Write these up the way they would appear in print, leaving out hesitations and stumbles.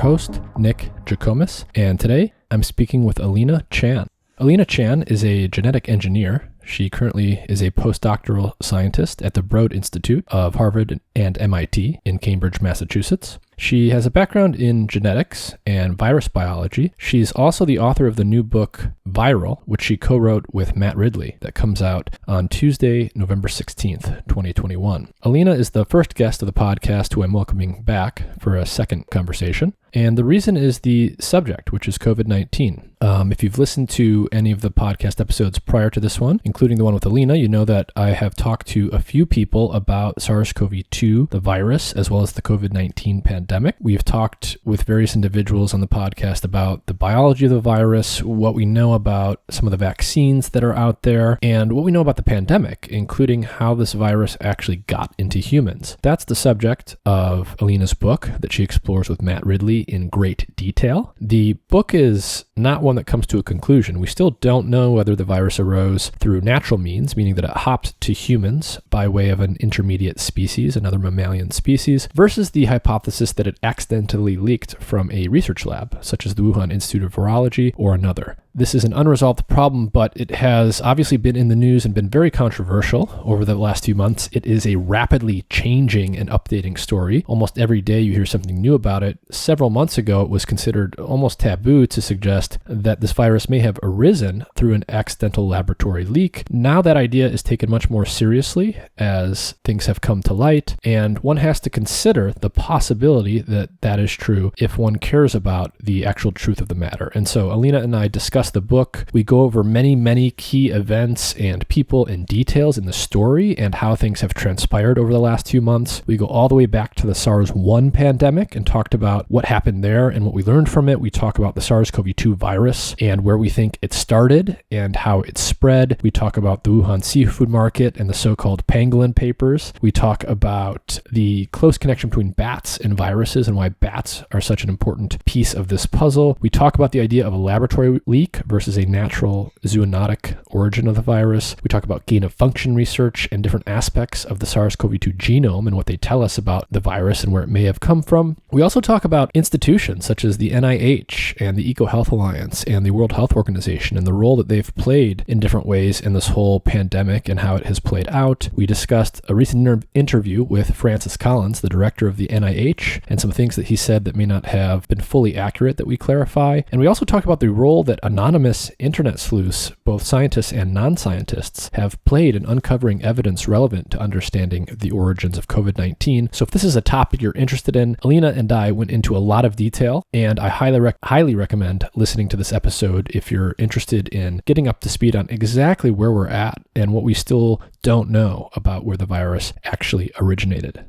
host, Nick Jackomis, and today I'm speaking with Alina Chan. Alina Chan is a genetic engineer. She currently is a postdoctoral scientist at the Broad Institute of Harvard and MIT in Cambridge, Massachusetts. She has a background in genetics and virus biology. She's also the author of the new book, Viral, which she co-wrote with Matt Ridley, that comes out on Tuesday, November 16th, 2021. Alina is the first guest of the podcast who I'm welcoming back for a second conversation. And the reason is the subject, which is COVID-19. If you've listened to any of the podcast episodes prior to this one, including the one with Alina, you know that I have talked to a few people about SARS-CoV-2, the virus, as well as the COVID-19 pandemic. We've talked with various individuals on the podcast about the biology of the virus, what we know about some of the vaccines that are out there, and what we know about the pandemic, including how this virus actually got into humans. That's the subject of Alina's book that she explores with Matt Ridley in great detail. The book is not one that comes to a conclusion. We still don't know whether the virus arose through natural means, meaning that it hopped to humans by way of an intermediate species, another mammalian species, versus the hypothesis that it accidentally leaked from a research lab, such as the Wuhan Institute of Virology or another. This is an unresolved problem, but it has obviously been in the news and been very controversial over the last few months. It is a rapidly changing and updating story. Almost every day you hear something new about it. Several months ago, it was considered almost taboo to suggest that this virus may have arisen through an accidental laboratory leak. Now that idea is taken much more seriously as things have come to light, and one has to consider the possibility that that is true if one cares about the actual truth of the matter. And so Alina and I discuss the book. We go over many key events and people and details in the story and how things have transpired over the last 2 months. We go all the way back to the SARS-1 pandemic and talked about what happened there and what we learned from it. We talk about the SARS-CoV-2 virus and where we think it started and how it spread. We talk about the Wuhan seafood market and the so-called Pangolin papers. We talk about the close connection between bats and viruses and why bats are such an important piece of this puzzle. We talk about the idea of a laboratory leak versus a natural zoonotic origin of the virus. We talk about gain-of-function research and different aspects of the SARS-CoV-2 genome and what they tell us about the virus and where it may have come from. We also talk about institutions such as the NIH and the EcoHealth Alliance and the World Health Organization and the role that they've played in different ways in this whole pandemic and how it has played out. We discussed a recent interview with Collins, the director of the NIH, and some things that he said that may not have been fully accurate that we clarify. And we also talked about the role that anonymous internet sleuths, both scientists and non-scientists, have played in uncovering evidence relevant to understanding the origins of COVID-19. So if this is a topic you're interested in, Alina and I went into a lot of detail, and I highly recommend listening to this episode if you're interested in getting up to speed on exactly where we're at and what we still don't know about where the virus actually originated.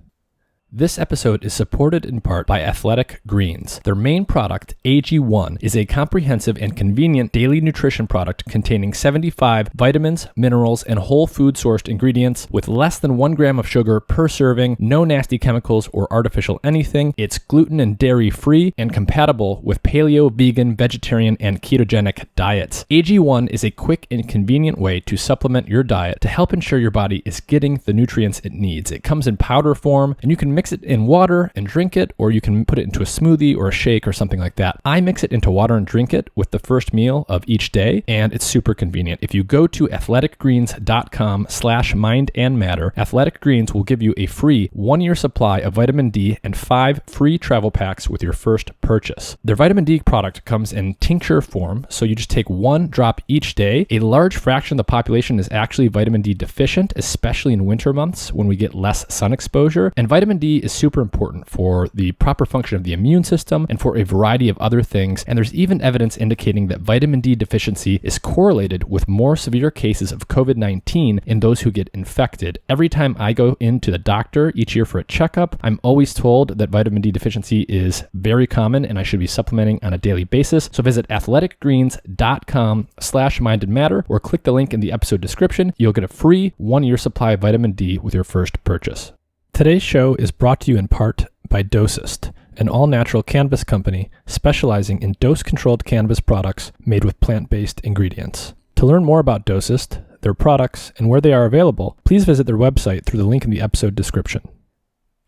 This episode is supported in part by Athletic Greens. Their main product, AG1, is a comprehensive and convenient daily nutrition product containing 75 vitamins, minerals, and whole food sourced ingredients with less than 1 gram of sugar per serving, no nasty chemicals or artificial anything. It's gluten and dairy free and compatible with paleo, vegan, vegetarian, and ketogenic diets. AG1 is a quick and convenient way to supplement your diet to help ensure your body is getting the nutrients it needs. It comes in powder form, and you can mix it in water and drink it, or you can put it into a smoothie or a shake or something like that. I mix it into water and drink it with the first meal of each day, and it's super convenient. If you go to athleticgreens.com/mindandmatter, Athletic Greens will give you a free 1-year supply of vitamin D and 5 free travel packs with your first purchase. Their vitamin D product comes in tincture form, so you just take 1 drop each day. A large fraction of the population is actually vitamin D deficient, especially in winter months when we get less sun exposure, and vitamin D is super important for the proper function of the immune system and for a variety of other things. And there's even evidence indicating that vitamin D deficiency is correlated with more severe cases of COVID-19 in those who get infected. Every time I go into the doctor each year for a checkup, I'm always told that vitamin D deficiency is very common and I should be supplementing on a daily basis. So visit athleticgreens.com/mindandmatter or click the link in the episode description. You'll get a free 1-year supply of vitamin D with your first purchase. Today's show is brought to you in part by Dosist, an all-natural cannabis company specializing in dose-controlled cannabis products made with plant-based ingredients. To learn more about Dosist, their products, and where they are available, please visit their website through the link in the episode description.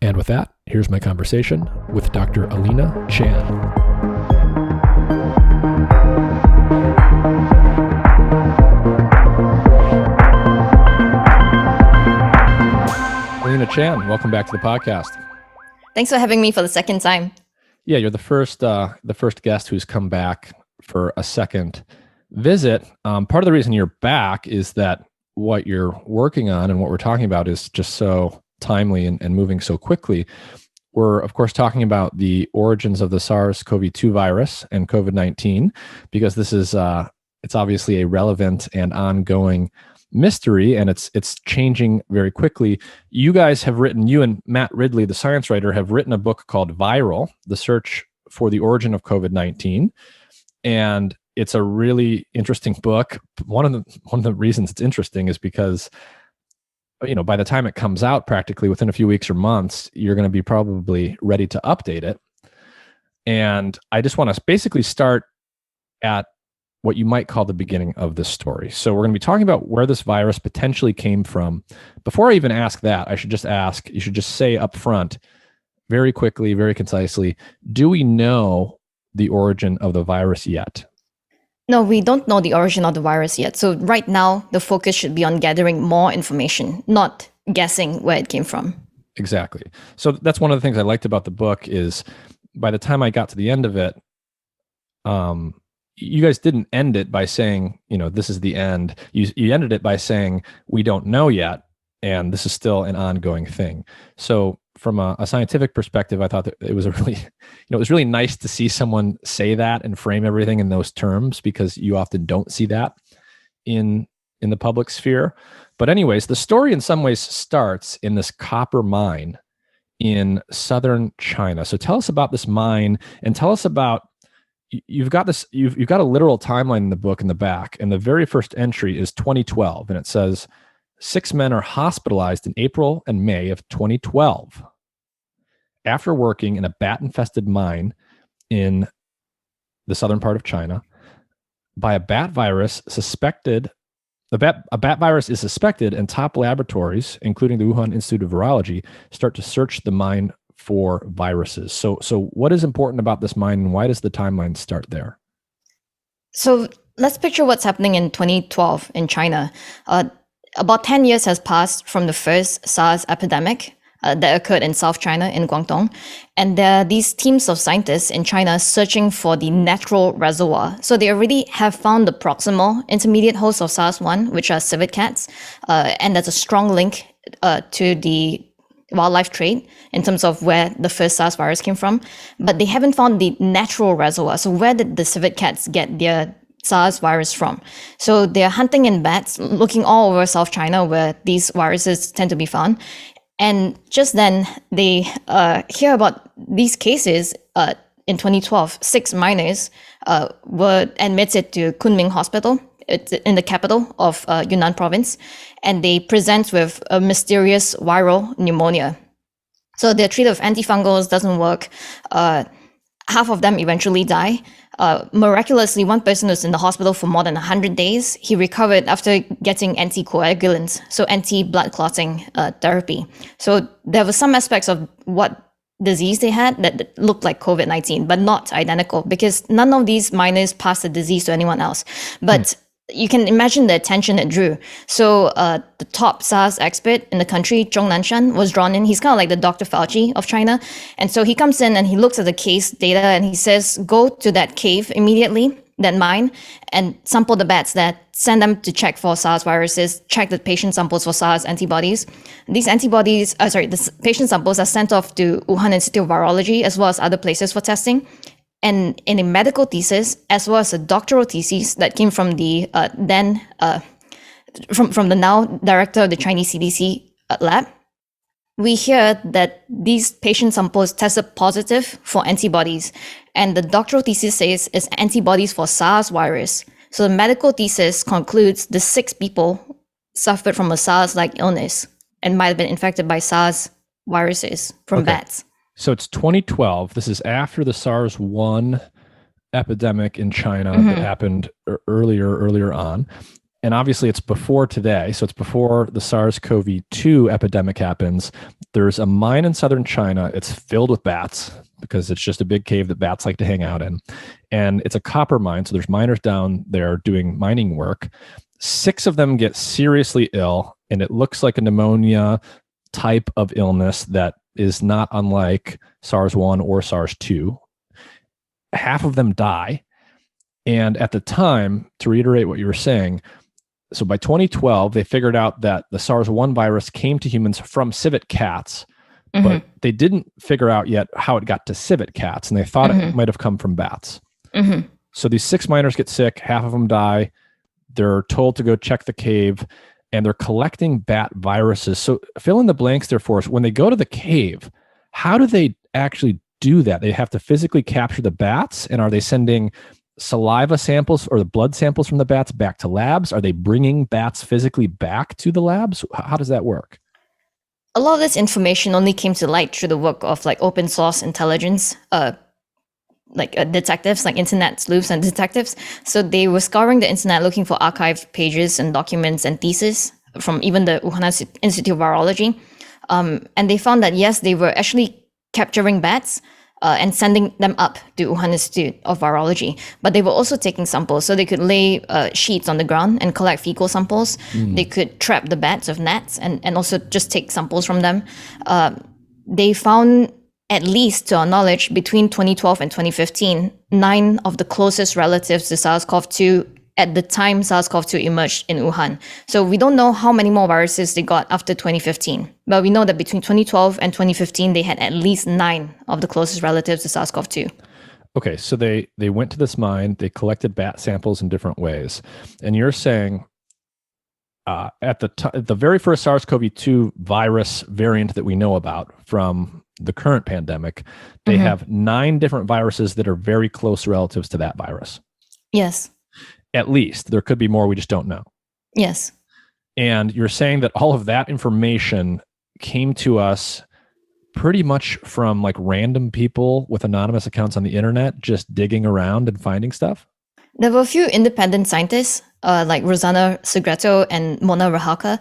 And with that, here's my conversation with Dr. Alina Chan. Alina Chan, welcome back to the podcast. Thanks for having me for the second time. Yeah, you're the first guest who's come back for a second visit. Part of the reason you're back is that what you're working on and what we're talking about is just so timely and moving so quickly. We're, of course, talking about the origins of the SARS-CoV-2 virus and COVID-19, because this is it's obviously a relevant and ongoing mystery, and it's changing very quickly. You guys have written, you and Matt Ridley, the science writer, have written a book called Viral: The Search for the Origin of COVID-19. And it's a really interesting book. One of the reasons it's interesting is because, by the time it comes out, practically within a few weeks or months, you're going to be probably ready to update it. And I just want to basically start at what you might call the beginning of this story. So we're going to be talking about where this virus potentially came from. Before I even ask that, you should just say up front, very quickly, very concisely, do we know the origin of the virus yet? No, we don't know the origin of the virus yet. So right now, the focus should be on gathering more information, not guessing where it came from. Exactly. So that's one of the things I liked about the book is by the time I got to the end of it, you guys didn't end it by saying, this is the end. You ended it by saying, we don't know yet, and this is still an ongoing thing. So from a scientific perspective, I thought that it was it was really nice to see someone say that and frame everything in those terms, because you often don't see that in the public sphere. But anyways, the story in some ways starts in this copper mine in southern China. So tell us about this mine, and tell us about, you've got a literal timeline in the book in the back, and the very first entry is 2012, and it says 6 men are hospitalized in April and May of 2012 after working in a bat-infested mine in the southern part of China by a bat virus suspected. A bat virus is suspected, and top laboratories, including the Wuhan Institute of Virology, start to search the mine for viruses. So what is important about this mine, and why does the timeline start there? So let's picture what's happening in 2012 in China. About 10 years has passed from the first SARS epidemic that occurred in South China, in Guangdong. And there are these teams of scientists in China searching for the natural reservoir. So they already have found the proximal intermediate host of SARS-1, which are civet cats. And there's a strong link to the wildlife trade in terms of where the first SARS virus came from. But they haven't found the natural reservoir. So where did the civet cats get their SARS virus from? So they're hunting in bats, looking all over South China where these viruses tend to be found. And just then they hear about these cases in 2012. 6 miners were admitted to Kunming Hospital in the capital of Yunnan province, and they present with a mysterious viral pneumonia. So they're treated with antifungals, doesn't work. Half of them eventually die. Miraculously, one person was in the hospital for more than 100 days. He recovered after getting anticoagulants, so anti-blood clotting therapy. So there were some aspects of what disease they had that looked like COVID-19, but not identical, because none of these miners passed the disease to anyone else. But you can imagine the attention it drew. So the top SARS expert in the country, Zhong Nanshan, was drawn in. He's kind of like the Dr. Fauci of China. And so he comes in and he looks at the case data and he says, go to that cave immediately, that mine, and sample the bats there, send them to check for SARS viruses, check the patient samples for SARS antibodies. These antibodies, the patient samples are sent off to Wuhan Institute of Virology as well as other places for testing. And in a medical thesis, as well as a doctoral thesis that came from the from the now director of the Chinese CDC lab, we hear that these patient samples tested positive for antibodies. And the doctoral thesis says it's antibodies for SARS virus. So the medical thesis concludes the 6 people suffered from a SARS-like illness and might have been infected by SARS viruses from bats. So it's 2012. This is after the SARS-1 epidemic in China that happened earlier on. and obviously it's before today, so it's before the SARS-CoV-2 epidemic happens. There's a mine in southern China. It's filled with bats because it's just a big cave that bats like to hang out in. And it's a copper mine, so there's miners down there doing mining work. 6 of them get seriously ill, and it looks like a pneumonia type of illness that is not unlike SARS-1 or SARS-2. Half of them die. And at the time, to reiterate what you were saying, so by 2012, they figured out that the SARS-1 virus came to humans from civet cats, but they didn't figure out yet how it got to civet cats, and they thought it might have come from bats. So these 6 miners get sick, half of them die. They're told to go check the cave, and they're collecting bat viruses. So fill in the blanks there for us. When they go to the cave, how do they actually do that? They have to physically capture the bats, and are they sending saliva samples or the blood samples from the bats back to labs? Are they bringing bats physically back to the labs? How does that work? A lot of this information only came to light through the work of like open source intelligence, detectives, like internet sleuths and detectives. So they were scouring the internet looking for archived pages and documents and theses from even the Wuhan Institute of Virology. And they found that, yes, they were actually capturing bats and sending them up to Wuhan Institute of Virology. But they were also taking samples. So they could lay sheets on the ground and collect fecal samples. They could trap the bats with nets and also just take samples from them. They found, at least to our knowledge, between 2012 and 2015, 9 of the closest relatives to SARS-CoV-2 at the time SARS-CoV-2 emerged in Wuhan. So we don't know how many more viruses they got after 2015, but we know that between 2012 and 2015, they had at least 9 of the closest relatives to SARS-CoV-2. Okay, so they went to this mine, they collected bat samples in different ways. And you're saying at the very first SARS-CoV-2 virus variant that we know about from the current pandemic, they have 9 different viruses that are very close relatives to that virus. Yes. At least. There could be more, we just don't know. Yes. And you're saying that all of that information came to us pretty much from like random people with anonymous accounts on the internet, just digging around and finding stuff? There were a few independent scientists, like Rosanna Segreto and Mona Rahalka,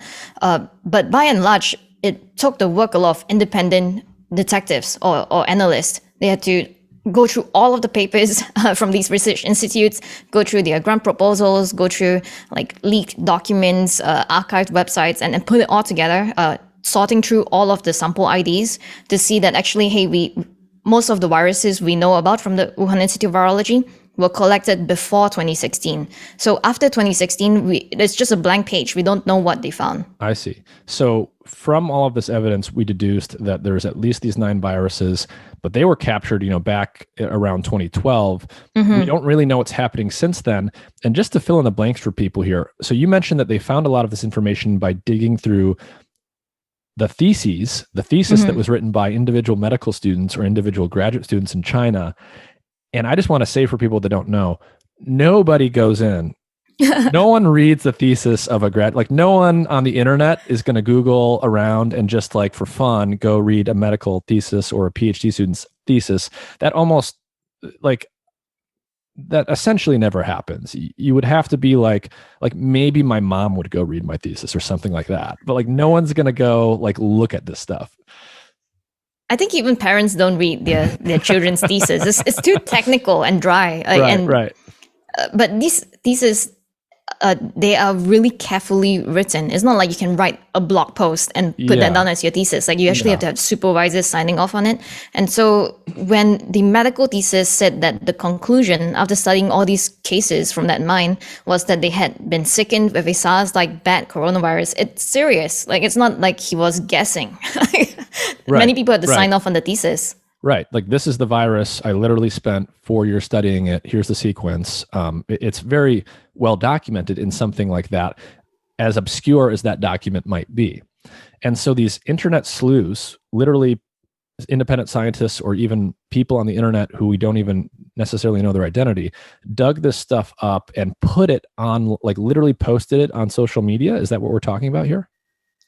but by and large, it took the work a lot of independent detectives or analysts. They had to go through all of the papers from these research institutes, go through their grant proposals, go through like leaked documents, archived websites, and put it all together, sorting through all of the sample IDs to see that actually, hey, most of the viruses we know about from the Wuhan Institute of Virology were collected before 2016. So after 2016, it's just a blank page. We don't know what they found. I see. So from all of this evidence, we deduced that there's at least these 9 viruses, but they were captured, back around 2012. We don't really know what's happening since then. And just to fill in the blanks for people here, so you mentioned that they found a lot of this information by digging through the thesis that was written by individual medical students or individual graduate students in China. And I just want to say for people that don't know, nobody goes in. No one reads the thesis of a grad. Like no one on the internet is going to Google around and just like for fun, go read a medical thesis or a PhD student's thesis. That almost that essentially never happens. You would have to be like maybe my mom would go read my thesis or something like that. But like no one's going to go like look at this stuff. I think even parents don't read their children's thesis. It's too technical and dry. Right. But these theses, they are really carefully written. It's not like you can write a blog post and put that down as your thesis. Like you actually have to have supervisors signing off on it. And so when the medical thesis said that the conclusion after studying all these cases from that mine was that they had been sickened with a SARS-like bat coronavirus, it's serious. Like it's not like he was guessing. Many people had to sign off on the thesis. Right. Like this is the virus. I literally spent 4 years studying it. Here's the sequence. It's very well documented in something like that, as obscure as that document might be. And so these internet sleuths, literally independent scientists or even people on the internet who we don't even necessarily know their identity, dug this stuff up and put it on, like literally posted it on social media. Is that what we're talking about here?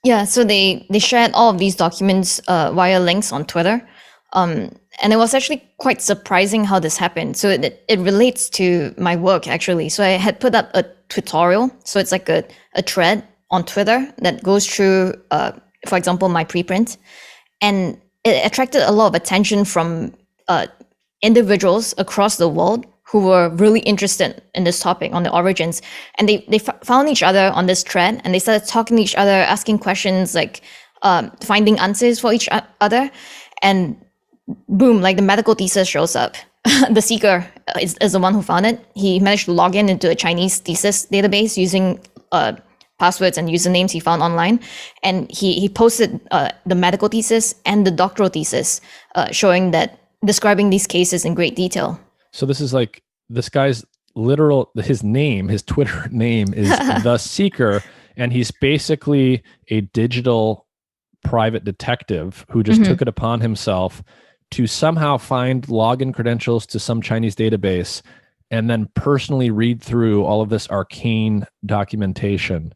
Yeah. So they shared all of these documents via links on Twitter. And it was actually quite surprising how this happened. So it relates to my work, actually. So I had put up a tutorial. So it's like a thread on Twitter that goes through, for example, my preprint. And it attracted a lot of attention from individuals across the world who were really interested in this topic on the origins. And they found each other on this thread, and they started talking to each other, asking questions, like finding answers for each other. And boom, like the medical thesis shows up. The seeker is the one who found it. He managed to log in into a Chinese thesis database using passwords and usernames he found online. And he posted the medical thesis and the doctoral thesis describing these cases in great detail. So this is like this guy's his Twitter name is The Seeker, and he's basically a digital private detective who just took it upon himself to somehow find login credentials to some Chinese database and then personally read through all of this arcane documentation.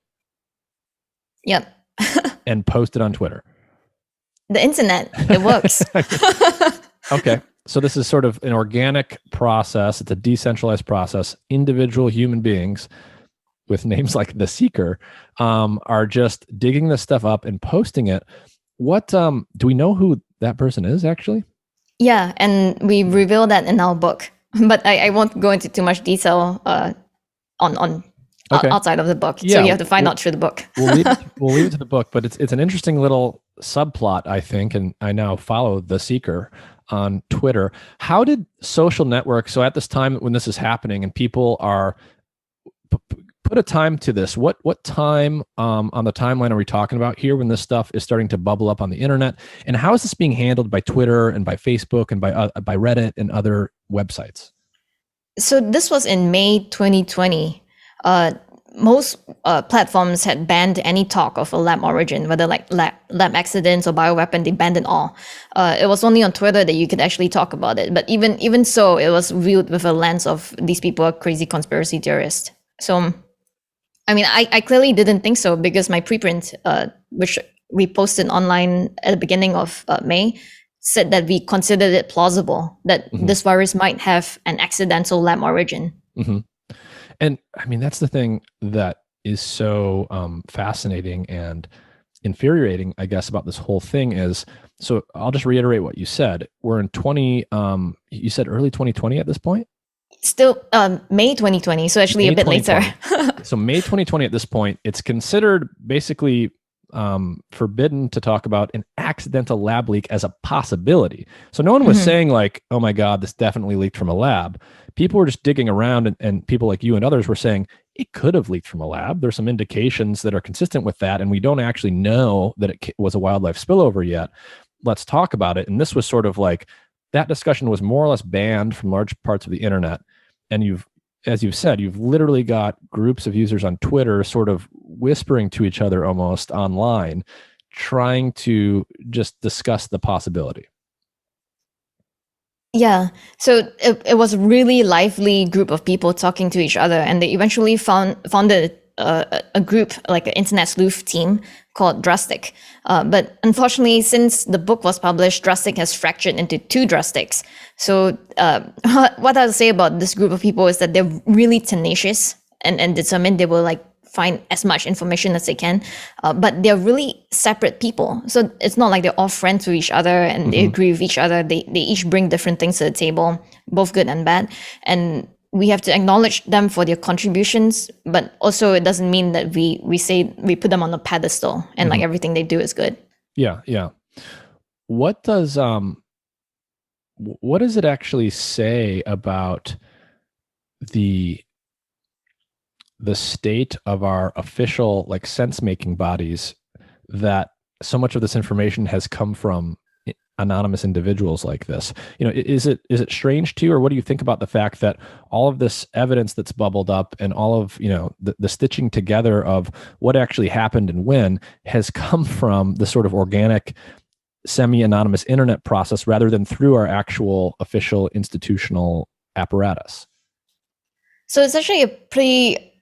Yep. And post it on Twitter. The internet, it works. Okay. So this is sort of an organic process. It's a decentralized process. Individual human beings with names like The Seeker are just digging this stuff up and posting it. What do we know who that person is actually? Yeah, and we reveal that in our book, but I won't go into too much detail outside of the book. So you have to find out through the book. we'll leave it to the book, but it's an interesting little subplot, I think, and I now follow The Seeker on Twitter. How did social networks, so at this time when this is happening and people are put a time to this, what time on the timeline are we talking about here when this stuff is starting to bubble up on the internet, and how is this being handled by Twitter and by Facebook and by Reddit and other websites? So this was in May 2020. Most platforms had banned any talk of a lab origin, whether like lab accidents or bioweapon. They banned it all. It was only on Twitter that you could actually talk about it. But even so, it was viewed with a lens of these people are crazy conspiracy theorists. So, I mean, I clearly didn't think so, because my preprint, which we posted online at the beginning of May, said that we considered it plausible that this virus might have an accidental lab origin. Mm-hmm. And I mean, that's the thing that is so fascinating and infuriating, I guess, about this whole thing is, so I'll just reiterate what you said. We're in you said early 2020 at this point? Still May 2020, so actually May a bit later. So May 2020 at this point, it's considered basically forbidden to talk about an accidental lab leak as a possibility. So no one was saying like, oh my God, this definitely leaked from a lab. People were just digging around, and people like you and others were saying it could have leaked from a lab. There's some indications that are consistent with that, and we don't actually know that it was a wildlife spillover yet. Let's talk about it. And this was sort of like, that discussion was more or less banned from large parts of the internet. And as you've said, you've literally got groups of users on Twitter sort of whispering to each other almost online, trying to just discuss the possibility. Yeah, so it was a really lively group of people talking to each other, and they eventually founded a group, like an internet sleuth team called Drastic. But unfortunately, since the book was published, Drastic has fractured into two Drastics. So what I'll say about this group of people is that they're really tenacious and determined. They will like find as much information as they can, but they're really separate people. So it's not like they're all friends with each other and they agree with each other. They each bring different things to the table, both good and bad. And we have to acknowledge them for their contributions, but also it doesn't mean that we say we put them on a pedestal and like everything they do is good. Yeah. What does it actually say about the state of our official like sense-making bodies that so much of this information has come from anonymous individuals like this? You know, is it strange to you, or what do you think about the fact that all of this evidence that's bubbled up and all of, you know, the stitching together of what actually happened and when has come from the sort of organic semi-anonymous internet process rather than through our actual official institutional apparatus? So it's actually a pretty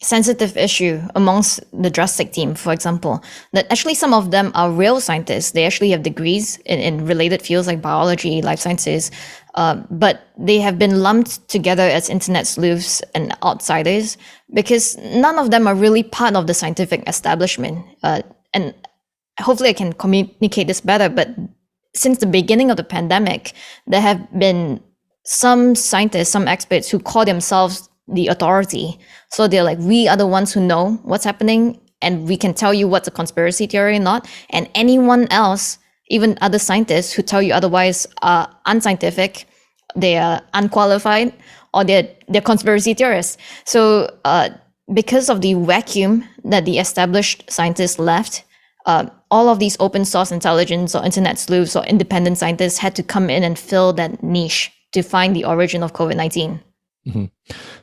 sensitive issue amongst the drastic team, for example, that actually some of them are real scientists. They actually have degrees in related fields like biology, life sciences, but they have been lumped together as internet sleuths and outsiders because none of them are really part of the scientific establishment. And hopefully I can communicate this better, but since the beginning of the pandemic, there have been some scientists, some experts who call themselves the authority. So they're like, we are the ones who know what's happening and we can tell you what's a conspiracy theory or not. And anyone else, even other scientists who tell you otherwise, are unscientific, they are unqualified, or they're conspiracy theorists. So because of the vacuum that the established scientists left, all of these open source intelligence or internet sleuths or independent scientists had to come in and fill that niche to find the origin of COVID-19. Mm-hmm.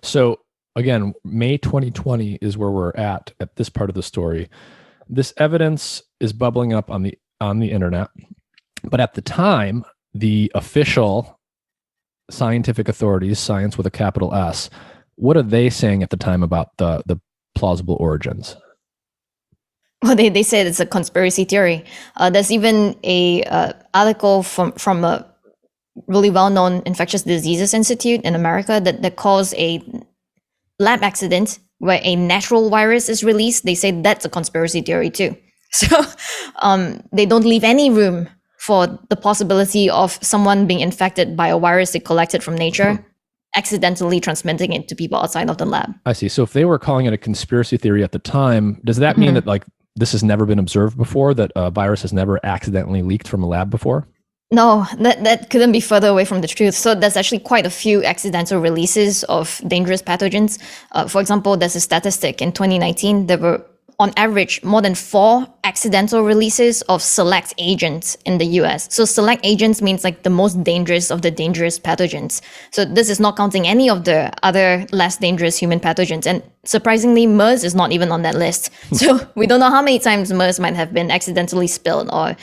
So again, May 2020 is where we're at this part of the story. This evidence is bubbling up on the internet, but at the time, the official scientific authorities, science with a capital S, what are they saying at the time about the plausible origins? Well, they said it's a conspiracy theory. There's even a article from a really well-known infectious diseases institute in America that calls a lab accident where a natural virus is released. They say that's a conspiracy theory too. So they don't leave any room for the possibility of someone being infected by a virus they collected from nature, accidentally transmitting it to people outside of the lab. I see. So if they were calling it a conspiracy theory at the time, does that mean that like this has never been observed before, that a virus has never accidentally leaked from a lab before? No, that couldn't be further away from the truth. So there's actually quite a few accidental releases of dangerous pathogens. For example, there's a statistic in 2019, there were on average more than 4 accidental releases of select agents in the US. So select agents means like the most dangerous of the dangerous pathogens. So this is not counting any of the other less dangerous human pathogens. And surprisingly, MERS is not even on that list. So we don't know how many times MERS might have been accidentally spilled or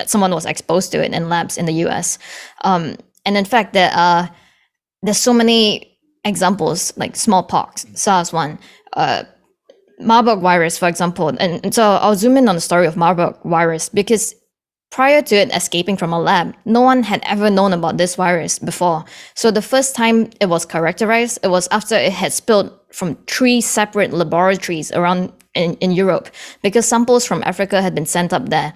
someone was exposed to it in labs in the US. And in fact, there's so many examples like smallpox, SARS-1, Marburg virus, for example. And so I'll zoom in on the story of Marburg virus because prior to it escaping from a lab, no one had ever known about this virus before. So the first time it was characterized, it was after it had spilled from 3 separate laboratories around in Europe because samples from Africa had been sent up there.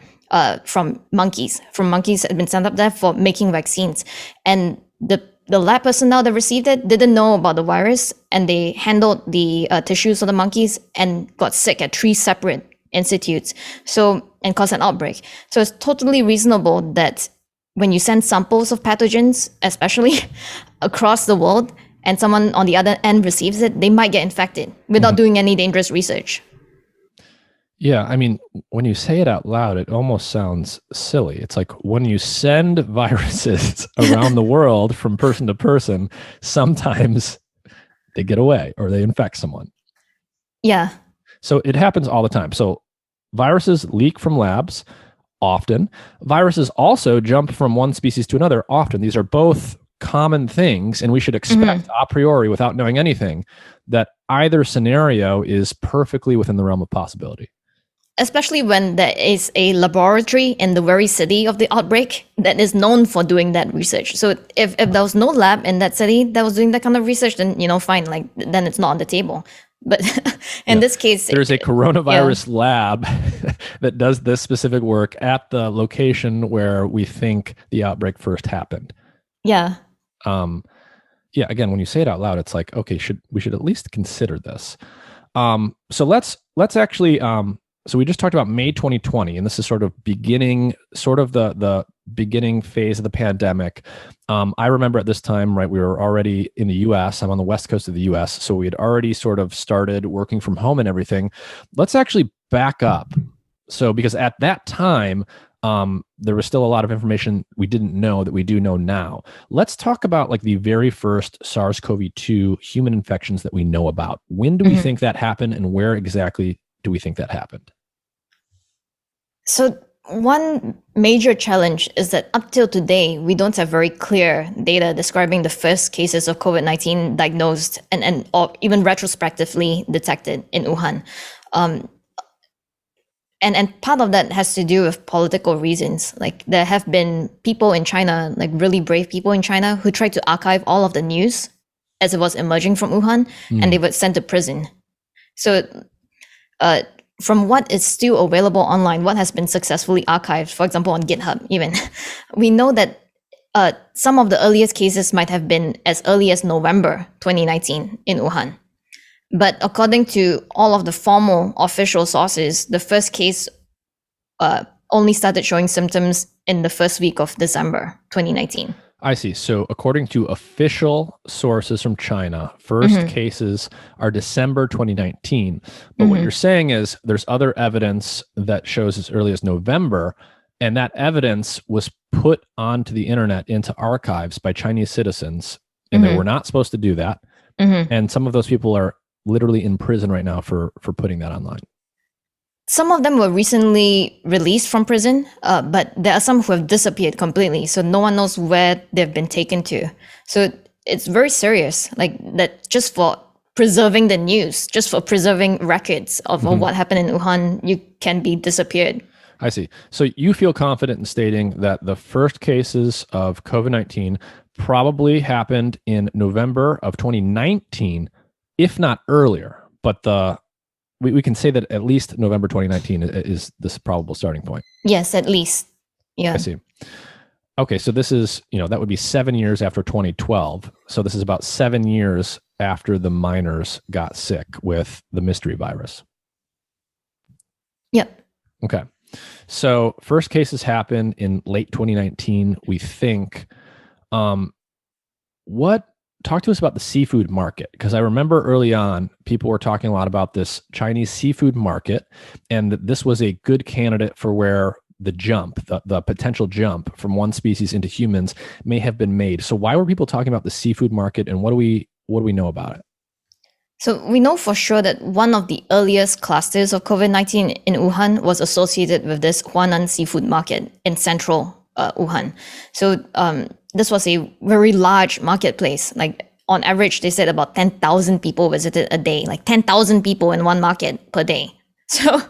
From monkeys had been sent up there for making vaccines. And the lab personnel that received it didn't know about the virus, and they handled the tissues of the monkeys and got sick at 3 separate institutes. And caused an outbreak. So it's totally reasonable that when you send samples of pathogens, especially across the world, and someone on the other end receives it, they might get infected without doing any dangerous research. Yeah, I mean, when you say it out loud, it almost sounds silly. It's like when you send viruses around the world from person to person, sometimes they get away or they infect someone. Yeah. So it happens all the time. So viruses leak from labs often. Viruses also jump from one species to another often. These are both common things, and we should expect a priori, without knowing anything, that either scenario is perfectly within the realm of possibility. Especially when there is a laboratory in the very city of the outbreak that is known for doing that research. So if there was no lab in that city that was doing that kind of research, then, fine, like then it's not on the table. But in this case, there's a coronavirus lab that does this specific work at the location where we think the outbreak first happened. Yeah. Again, when you say it out loud, it's like, okay, we should at least consider this. So let's actually, so we just talked about May 2020, and this is sort of the beginning phase of the pandemic. I remember at this time, right, we were already in the US. I'm on the West Coast of the US. So we had already sort of started working from home and everything. Let's actually back up. So because at that time, there was still a lot of information we didn't know that we do know now. Let's talk about like the very first SARS-CoV-2 human infections that we know about. When do we think that happened, and where exactly do we think that happened? So one major challenge is that up till today, we don't have very clear data describing the first cases of COVID-19 diagnosed and or even retrospectively detected in Wuhan. And part of that has to do with political reasons. Like there have been people in China, like really brave people in China, who tried to archive all of the news as it was emerging from Wuhan, and they were sent to prison. So from what is still available online, what has been successfully archived, for example, on GitHub even, we know that some of the earliest cases might have been as early as November 2019 in Wuhan. But according to all of the formal official sources, the first case only started showing symptoms in the first week of December 2019. I see. So according to official sources from China, first cases are December 2019. But what you're saying is there's other evidence that shows as early as November, and that evidence was put onto the internet into archives by Chinese citizens, and they were not supposed to do that. And some of those people are literally in prison right now for putting that online. Some of them were recently released from prison, but there are some who have disappeared completely. So no one knows where they've been taken to. So it's very serious, like that just for preserving the news, just for preserving records of what happened in Wuhan, you can be disappeared. I see. So you feel confident in stating that the first cases of COVID-19 probably happened in November of 2019, if not earlier, but we can say that at least November 2019 is this probable starting point. Yes, at least. Yeah. I see. Okay, so this is, that would be 7 years after 2012. So this is about 7 years after the miners got sick with the mystery virus. Yep. Okay. So first cases happen in late 2019, we think. Talk to us about the seafood market, because I remember early on, people were talking a lot about this Chinese seafood market, and that this was a good candidate for where the potential jump from one species into humans may have been made. So why were people talking about the seafood market, and what do we know about it? So we know for sure that one of the earliest clusters of COVID-19 in Wuhan was associated with this Huanan seafood market in central Wuhan. So this was a very large marketplace. Like on average, they said about 10,000 people visited a day, like 10,000 people in one market per day. So,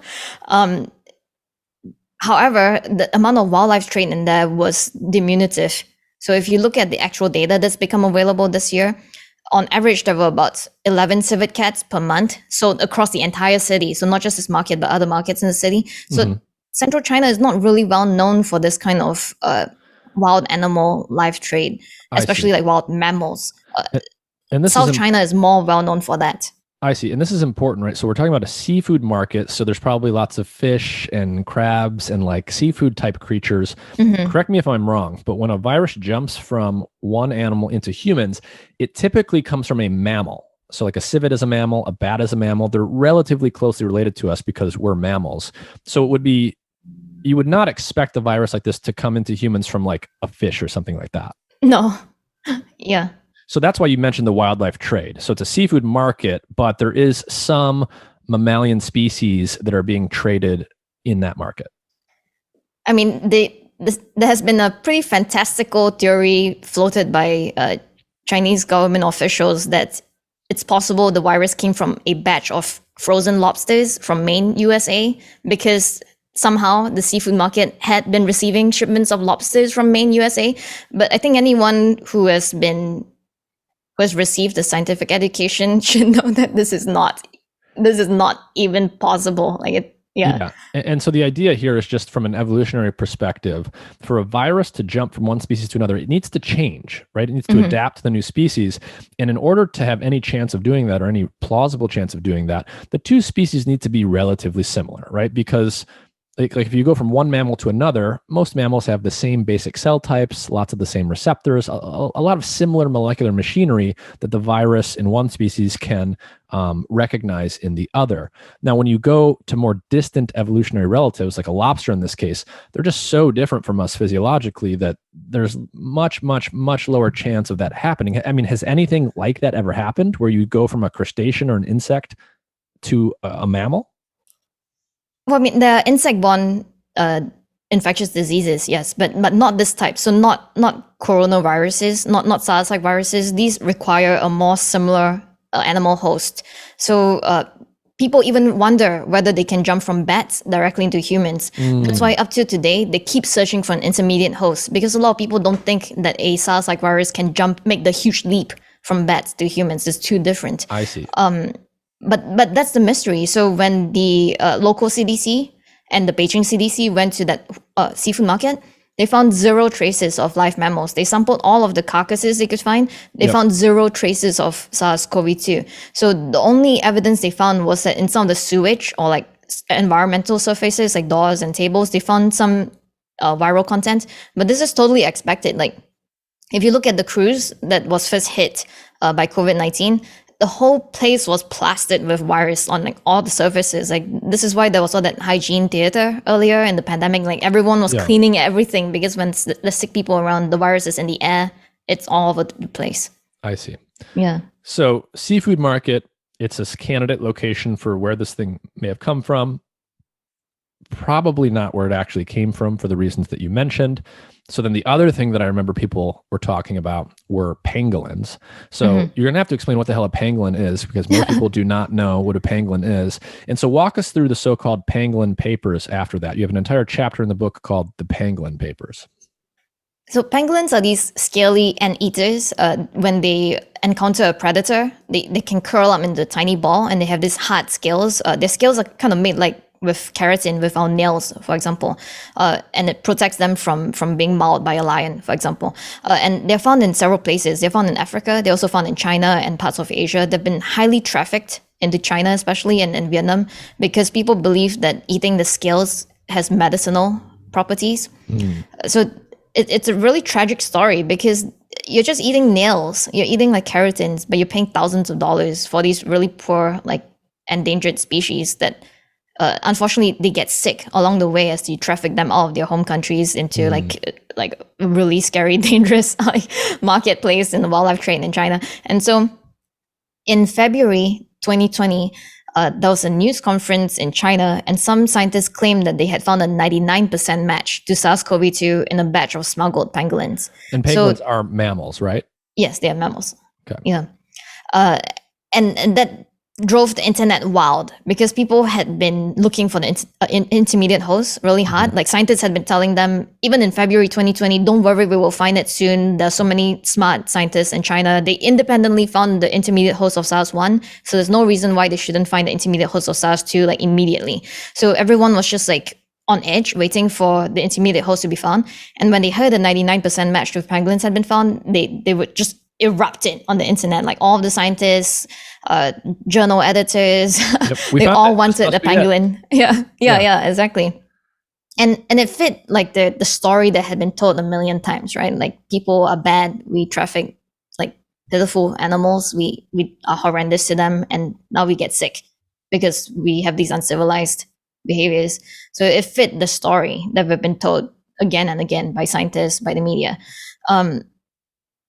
however, the amount of wildlife trade in there was diminutive. So if you look at the actual data that's become available this year, on average, there were about 11 civet cats per month sold across the entire city. So not just this market, but other markets in the city. So Central China is not really well known for this kind of wild animal life trade, especially like wild mammals. And this South China is more well known for that. I see. And this is important, right? So we're talking about a seafood market. So there's probably lots of fish and crabs and like seafood type creatures. Correct me if I'm wrong, but when a virus jumps from one animal into humans, it typically comes from a mammal. So like a civet is a mammal, a bat is a mammal. They're relatively closely related to us because we're mammals. So you would not expect a virus like this to come into humans from like a fish or something like that. No. Yeah. So that's why you mentioned the wildlife trade. So it's a seafood market, but there is some mammalian species that are being traded in that market. I mean, there has been a pretty fantastical theory floated by Chinese government officials that it's possible the virus came from a batch of frozen lobsters from Maine, USA, because somehow the seafood market had been receiving shipments of lobsters from Maine, USA. But I think anyone who has received the scientific education should know that this is not even possible. Yeah. And so the idea here is just from an evolutionary perspective, for a virus to jump from one species to another, it needs to change, right? It needs to adapt to the new species. And in order to have any chance of doing that, or any plausible chance of doing that, the two species need to be relatively similar, right? Because like if you go from one mammal to another, most mammals have the same basic cell types, lots of the same receptors, a lot of similar molecular machinery that the virus in one species can recognize in the other. Now, when you go to more distant evolutionary relatives, like a lobster in this case, they're just so different from us physiologically that there's much, much, much lower chance of that happening. I mean, has anything like that ever happened where you go from a crustacean or an insect to a mammal? Well, I mean, there are insect-borne infectious diseases, yes, but not this type. So not coronaviruses, not SARS-like viruses. These require a more similar animal host. So people even wonder whether they can jump from bats directly into humans. That's why up to today, they keep searching for an intermediate host, because a lot of people don't think that a SARS-like virus can make the huge leap from bats to humans. It's too different. I see. But that's the mystery. So when the local CDC and the Beijing CDC went to that seafood market, they found 0 traces of live mammals. They sampled all of the carcasses they could find. They found 0 traces of SARS-CoV-2. So the only evidence they found was that in some of the sewage or like environmental surfaces, like doors and tables, they found some viral content. But this is totally expected. Like if you look at the cruise that was first hit by COVID-19, the whole place was plastered with virus on like all the surfaces. Like this is why there was all that hygiene theater earlier in the pandemic. Like everyone was cleaning everything, because when there's sick people around, the virus is in the air. It's all over the place. I see. Yeah. So seafood market, it's a candidate location for where this thing may have come from. Probably not where it actually came from for the reasons that you mentioned. So then the other thing that I remember people were talking about were pangolins. So you're going to have to explain what the hell a pangolin is, because most people do not know what a pangolin is. And so walk us through the so-called pangolin papers after that. You have an entire chapter in the book called The Pangolin Papers. So pangolins are these scaly anteaters. When they encounter a predator, they can curl up into a tiny ball, and they have these hard scales. Their scales are kind of made like with keratin, with our nails, for example, and it protects them from being mauled by a lion, for example. And they're found in several places. They're found in Africa. They're also found in China and parts of Asia. They've been highly trafficked into China, especially, and in Vietnam, because people believe that eating the scales has medicinal properties. So it's a really tragic story, because you're just eating nails. You're eating like keratins, but you're paying thousands of dollars for these really poor, like endangered species that unfortunately they get sick along the way as you traffic them out of their home countries into like really scary, dangerous marketplace in the wildlife trade in China. And so in February 2020, there was a news conference in China, and some scientists claimed that they had found a 99% match to SARS-CoV-2 in a batch of smuggled pangolins. And pangolins are mammals, right? Yes, they are mammals. Okay. Yeah. And that drove the internet wild, because people had been looking for the intermediate host really hard. Like scientists had been telling them, even in February 2020, don't worry, we will find it soon. There's so many smart scientists in China. They independently found the intermediate host of SARS-1. So there's no reason why they shouldn't find the intermediate host of SARS-2 like immediately. So everyone was just like on edge, waiting for the intermediate host to be found. And when they heard the 99% match with pangolins had been found, they would just erupted on the internet. Like all of the scientists, journal editors, they all wanted a pangolin. Yeah, exactly. And it fit like the story that had been told a million times, right? Like people are bad, we traffic like pitiful animals, we are horrendous to them, and now we get sick because we have these uncivilized behaviors. So it fit the story that we've been told again and again by scientists, by the media.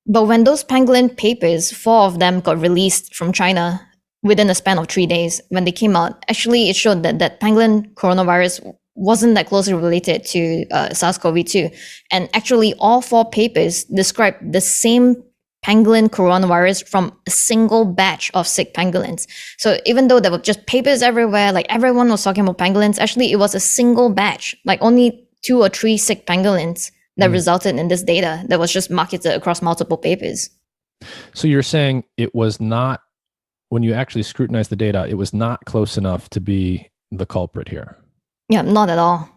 But when those pangolin papers, 4 of them got released from China within a span of 3 days, when they came out, actually it showed that pangolin coronavirus wasn't that closely related to SARS-CoV-2. And actually all 4 papers described the same pangolin coronavirus from a single batch of sick pangolins. So even though there were just papers everywhere, like everyone was talking about pangolins, actually it was a single batch, like only 2 or 3 sick pangolins that resulted in this data that was just marketed across multiple papers. So you're saying it was not, when you actually scrutinize the data, it was not close enough to be the culprit here? Yeah, not at all.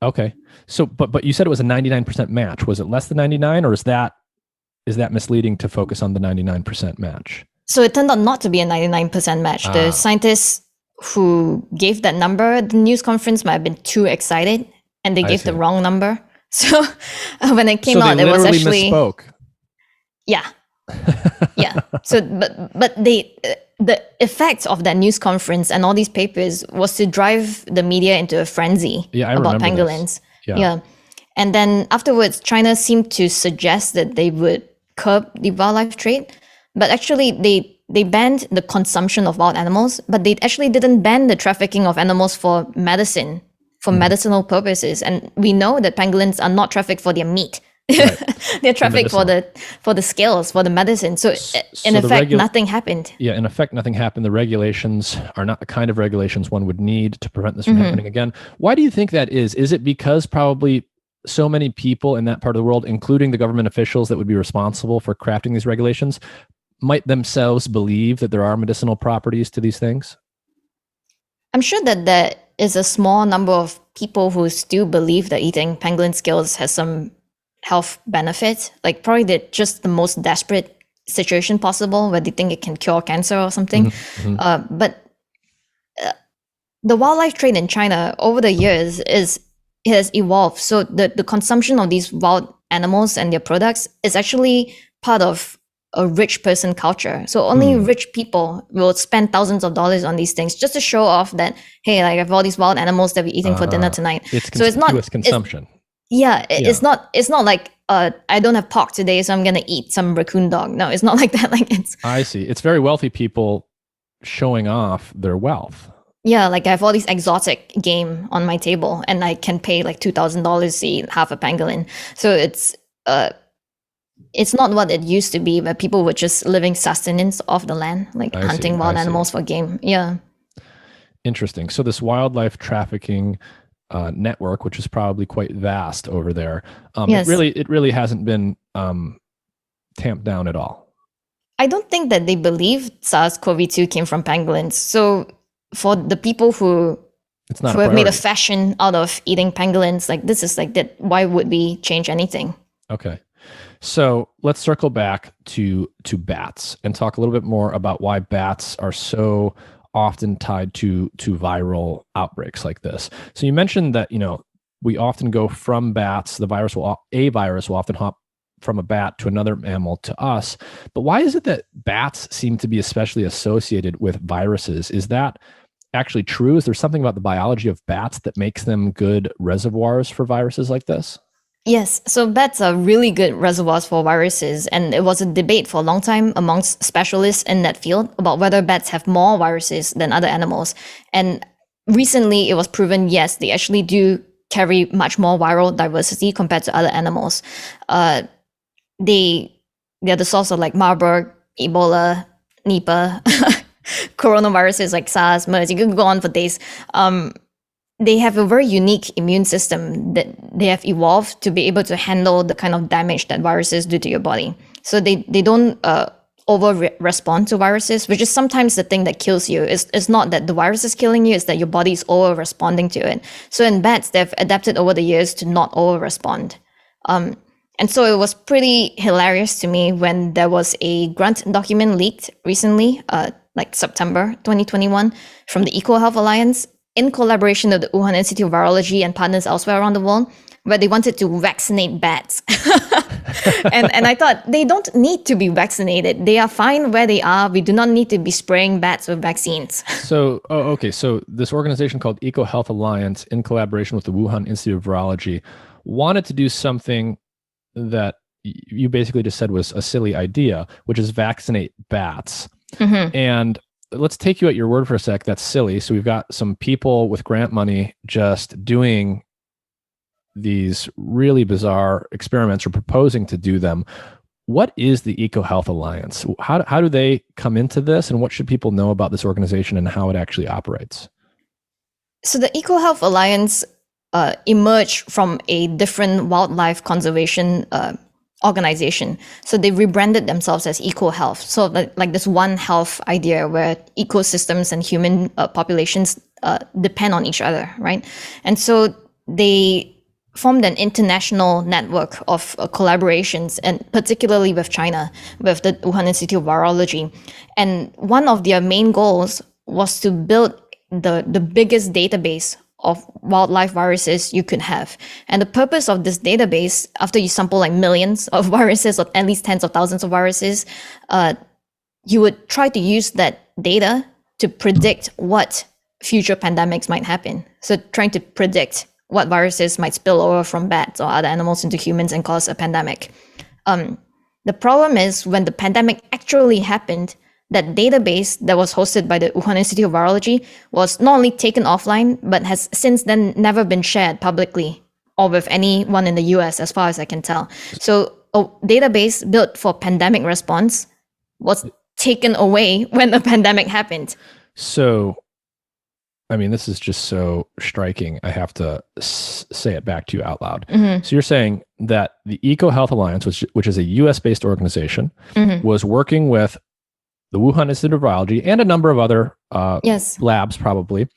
Okay. So, but you said it was a 99% match. Was it less than 99, or is that misleading to focus on the 99% match? So it turned out not to be a 99% match. The scientists who gave that number, the news conference might have been too excited, and they gave the wrong number. So when it came out, it was actually misspoke. Yeah. So, but the effect of that news conference and all these papers was to drive the media into a frenzy about pangolins. Yeah. And then afterwards, China seemed to suggest that they would curb the wildlife trade, but actually they banned the consumption of wild animals, but they actually didn't ban the trafficking of animals for medicine. for medicinal purposes. And we know that pangolins are not trafficked for their meat. Right. They're trafficked for the scales, for the medicine. So in effect, nothing happened. Yeah, in effect, nothing happened. The regulations are not the kind of regulations one would need to prevent this from happening again. Why do you think that is? Is it because probably so many people in that part of the world, including the government officials that would be responsible for crafting these regulations, might themselves believe that there are medicinal properties to these things? I'm sure that there is a small number of people who still believe that eating pangolin scales has some health benefits. Like probably just the most desperate situation possible where they think it can cure cancer or something. But the wildlife trade in China over the years has evolved. So the consumption of these wild animals and their products is actually part of a rich person culture. So only rich people will spend thousands of dollars on these things just to show off that, hey, like I have all these wild animals that we're eating for dinner tonight. It's not consumption. It's not like I don't have pork today, so I'm gonna eat some raccoon dog. No, it's not like that. Like I see. It's very wealthy people showing off their wealth. Yeah, like I have all these exotic game on my table, and I can pay like $2,000 to eat half a pangolin. So it's not what it used to be, where people were just living sustenance off the land, like hunting wild animals for game. Yeah. Interesting. So this wildlife trafficking network, which is probably quite vast over there, yes. it really hasn't been tamped down at all. I don't think that they believe SARS-CoV-2 came from pangolins. So for the people who have made a fashion out of eating pangolins, like this is like that, why would we change anything? Okay. So let's circle back to bats and talk a little bit more about why bats are so often tied to viral outbreaks like this. So you mentioned that, we often go from bats, a virus will often hop from a bat to another mammal to us. But why is it that bats seem to be especially associated with viruses? Is that actually true? Is there something about the biology of bats that makes them good reservoirs for viruses like this? Yes, so bats are really good reservoirs for viruses, and it was a debate for a long time amongst specialists in that field about whether bats have more viruses than other animals. And recently it was proven, yes, they actually do carry much more viral diversity compared to other animals. They're the source of like Marburg, Ebola, Nipah, coronaviruses like SARS, MERS. You can go on for days. They have a very unique immune system that they have evolved to be able to handle the kind of damage that viruses do to your body. So they don't over-respond to viruses, which is sometimes the thing that kills you. It's not that the virus is killing you, it's that your body is over-responding to it. So in bats, they've adapted over the years to not over-respond. And so it was pretty hilarious to me when there was a grant document leaked recently, like September 2021, from the EcoHealth Alliance, in collaboration with the Wuhan Institute of Virology and partners elsewhere around the world, where they wanted to vaccinate bats. and I thought, they don't need to be vaccinated. They are fine where they are. We do not need to be spraying bats with vaccines. So this organization called EcoHealth Alliance, in collaboration with the Wuhan Institute of Virology, wanted to do something that you basically just said was a silly idea, which is vaccinate bats. And let's take you at your word for a sec. That's silly. So we've got some people with grant money just doing these really bizarre experiments or proposing to do them. What is the EcoHealth Alliance? How do they come into this, and what should people know about this organization and how it actually operates? So the EcoHealth Alliance emerged from a different wildlife conservation organization. So they rebranded themselves as EcoHealth. So like this one health idea where ecosystems and human populations depend on each other, right? And so they formed an international network of collaborations, and particularly with China, with the Wuhan Institute of Virology. And one of their main goals was to build the biggest database of wildlife viruses you could have. And the purpose of this database, after you sample like millions of viruses or at least tens of thousands of viruses, you would try to use that data to predict what future pandemics might happen. So trying to predict what viruses might spill over from bats or other animals into humans and cause a pandemic. The problem is when the pandemic actually happened, that database that was hosted by the Wuhan Institute of Virology was not only taken offline, but has since then never been shared publicly or with anyone in the US, as far as I can tell. So a database built for pandemic response was taken away when the pandemic happened. So, I mean, this is just so striking. I have to say it back to you out loud. So you're saying that the EcoHealth Alliance, which is a US-based organization, was working with the Wuhan Institute of Virology and a number of other labs probably.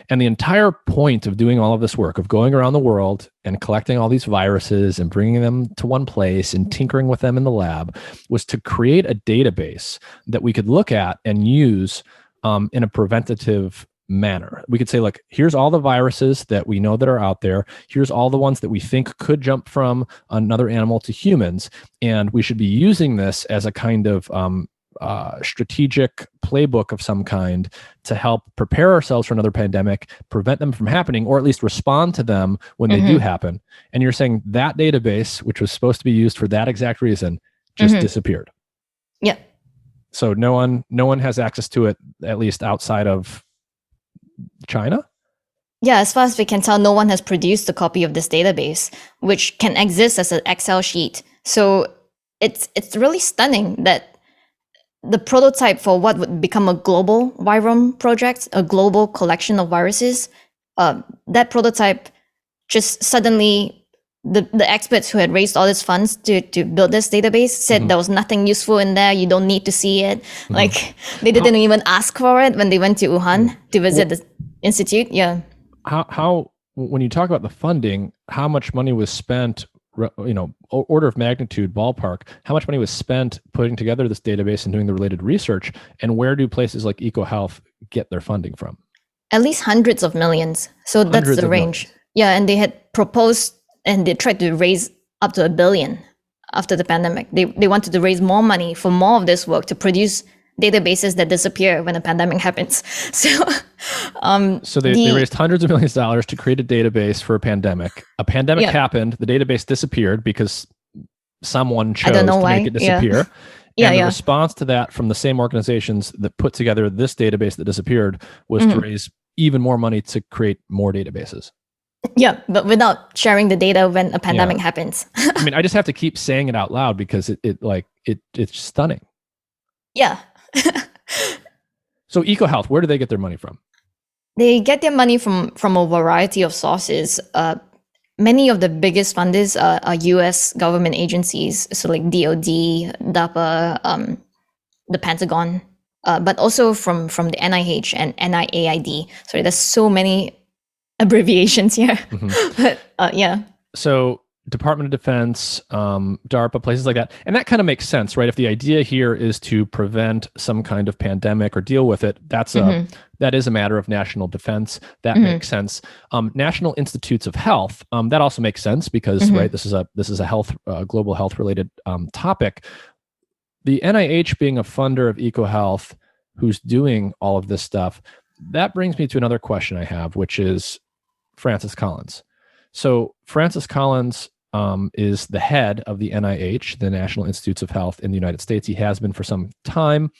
And the entire point of doing all of this work, of going around the world and collecting all these viruses and bringing them to one place and tinkering with them in the lab, was to create a database that we could look at and use in a preventative manner. We could say, look, here's all the viruses that we know that are out there. Here's all the ones that we think could jump from another animal to humans. And we should be using this as a kind of strategic playbook of some kind to help prepare ourselves for another pandemic, prevent them from happening, or at least respond to them when they do happen. And you're saying that database, which was supposed to be used for that exact reason, just disappeared. Yeah. So no one has access to it, at least outside of China? Yeah, as far as we can tell, no one has produced a copy of this database, which can exist as an Excel sheet. So it's really stunning that the prototype for what would become a global virome project, a global collection of viruses, that prototype just suddenly, the experts who had raised all these funds to build this database said there was nothing useful in there. You don't need to see it. Like they didn't even ask for it when they went to Wuhan to visit the institute. Yeah. How when you talk about the funding, how much money was spent? Order of magnitude, ballpark, how much money was spent putting together this database and doing the related research? And where do places like EcoHealth get their funding from? At least hundreds of millions. So that's the range. Yeah, and they had proposed and they tried to raise up to $1 billion after the pandemic. They wanted to raise more money for more of this work to produce databases that disappear when a pandemic happens. So they raised hundreds of millions of dollars to create a database for a pandemic. A pandemic happened. The database disappeared because someone chose to make it disappear. And the response to that from the same organizations that put together this database that disappeared was to raise even more money to create more databases. Yeah, but without sharing the data when a pandemic happens. I mean, I just have to keep saying it out loud because it's stunning. Yeah. So EcoHealth, where do they get their money from? They get their money from a variety of sources. Many of the biggest funders are US government agencies, so like DOD, DARPA, the Pentagon, but also from the NIH and NIAID. Sorry, there's so many abbreviations here. But yeah. So Department of Defense, DARPA, places like that. And that kind of makes sense, right? If the idea here is to prevent some kind of pandemic or deal with it, that is a matter of national defense. That makes sense. National Institutes of Health, that also makes sense because, right, this is a health, global health related topic. The NIH being a funder of EcoHealth, who's doing all of this stuff, that brings me to another question I have, which is Francis Collins. So Francis Collins is the head of the NIH, the National Institutes of Health in the United States. He has been for some time.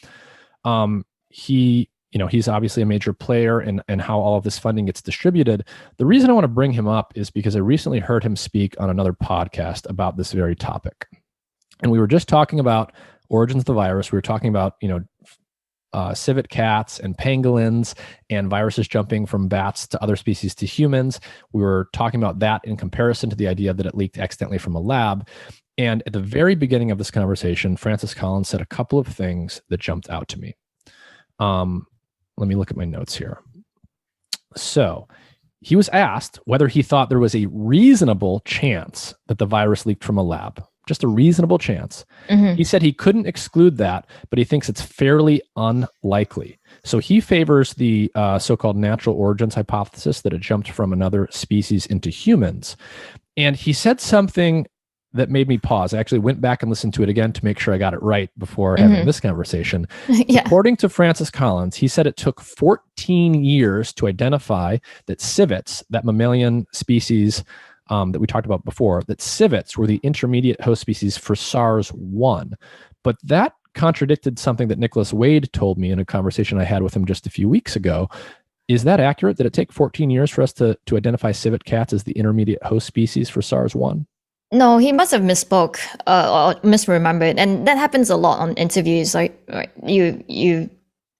He's obviously a major player in how all of this funding gets distributed. The reason I want to bring him up is because I recently heard him speak on another podcast about this very topic. And we were just talking about origins of the virus. We were talking about, civet cats and pangolins and viruses jumping from bats to other species to humans. We were talking about that in comparison to the idea that it leaked accidentally from a lab. And at the very beginning of this conversation, Francis Collins said a couple of things that jumped out to me. Let me look at my notes here. So he was asked whether he thought there was a reasonable chance that the virus leaked from a lab. Just a reasonable chance. He said he couldn't exclude that, but he thinks it's fairly unlikely. So he favors the so-called natural origins hypothesis that it jumped from another species into humans. And he said something that made me pause. I actually went back and listened to it again to make sure I got it right before having this conversation. According to Francis Collins, he said it took 14 years to identify that civets, that mammalian species that we talked about before, that civets were the intermediate host species for SARS-1. But that contradicted something that Nicholas Wade told me in a conversation I had with him just a few weeks ago. Is that accurate? Did it take 14 years for us to identify civet cats as the intermediate host species for SARS-1? No, he must have misspoke or misremembered, and that happens a lot on interviews. Like you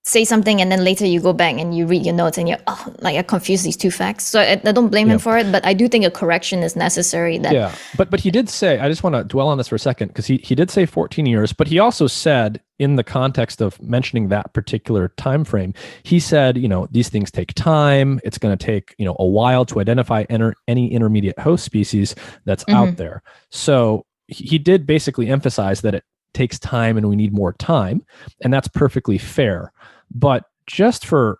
say something and then later you go back and you read your notes and you're I confuse these two facts. So I don't blame him for it, but I do think a correction is necessary. Yeah, but he did say, I just want to dwell on this for a second, because he did say 14 years, but he also said, in the context of mentioning that particular time frame, he said, these things take time. It's going to take a while to identify any intermediate host species that's out there. So he did basically emphasize that it takes time and we need more time, and that's perfectly fair. But just for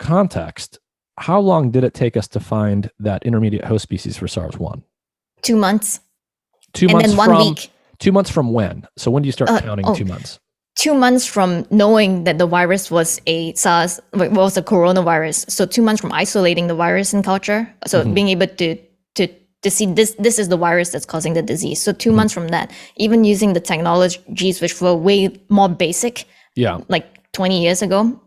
context, how long did it take us to find that intermediate host species for SARS-1? 2 months. 2 and months then 1 week. 2 months from when? So when do you start counting 2 months? 2 months from knowing that the virus was a coronavirus. So 2 months from isolating the virus in culture. So being able to see this is the virus that's causing the disease. So 2 months from that, even using the technologies which were way more basic, like 20 years ago,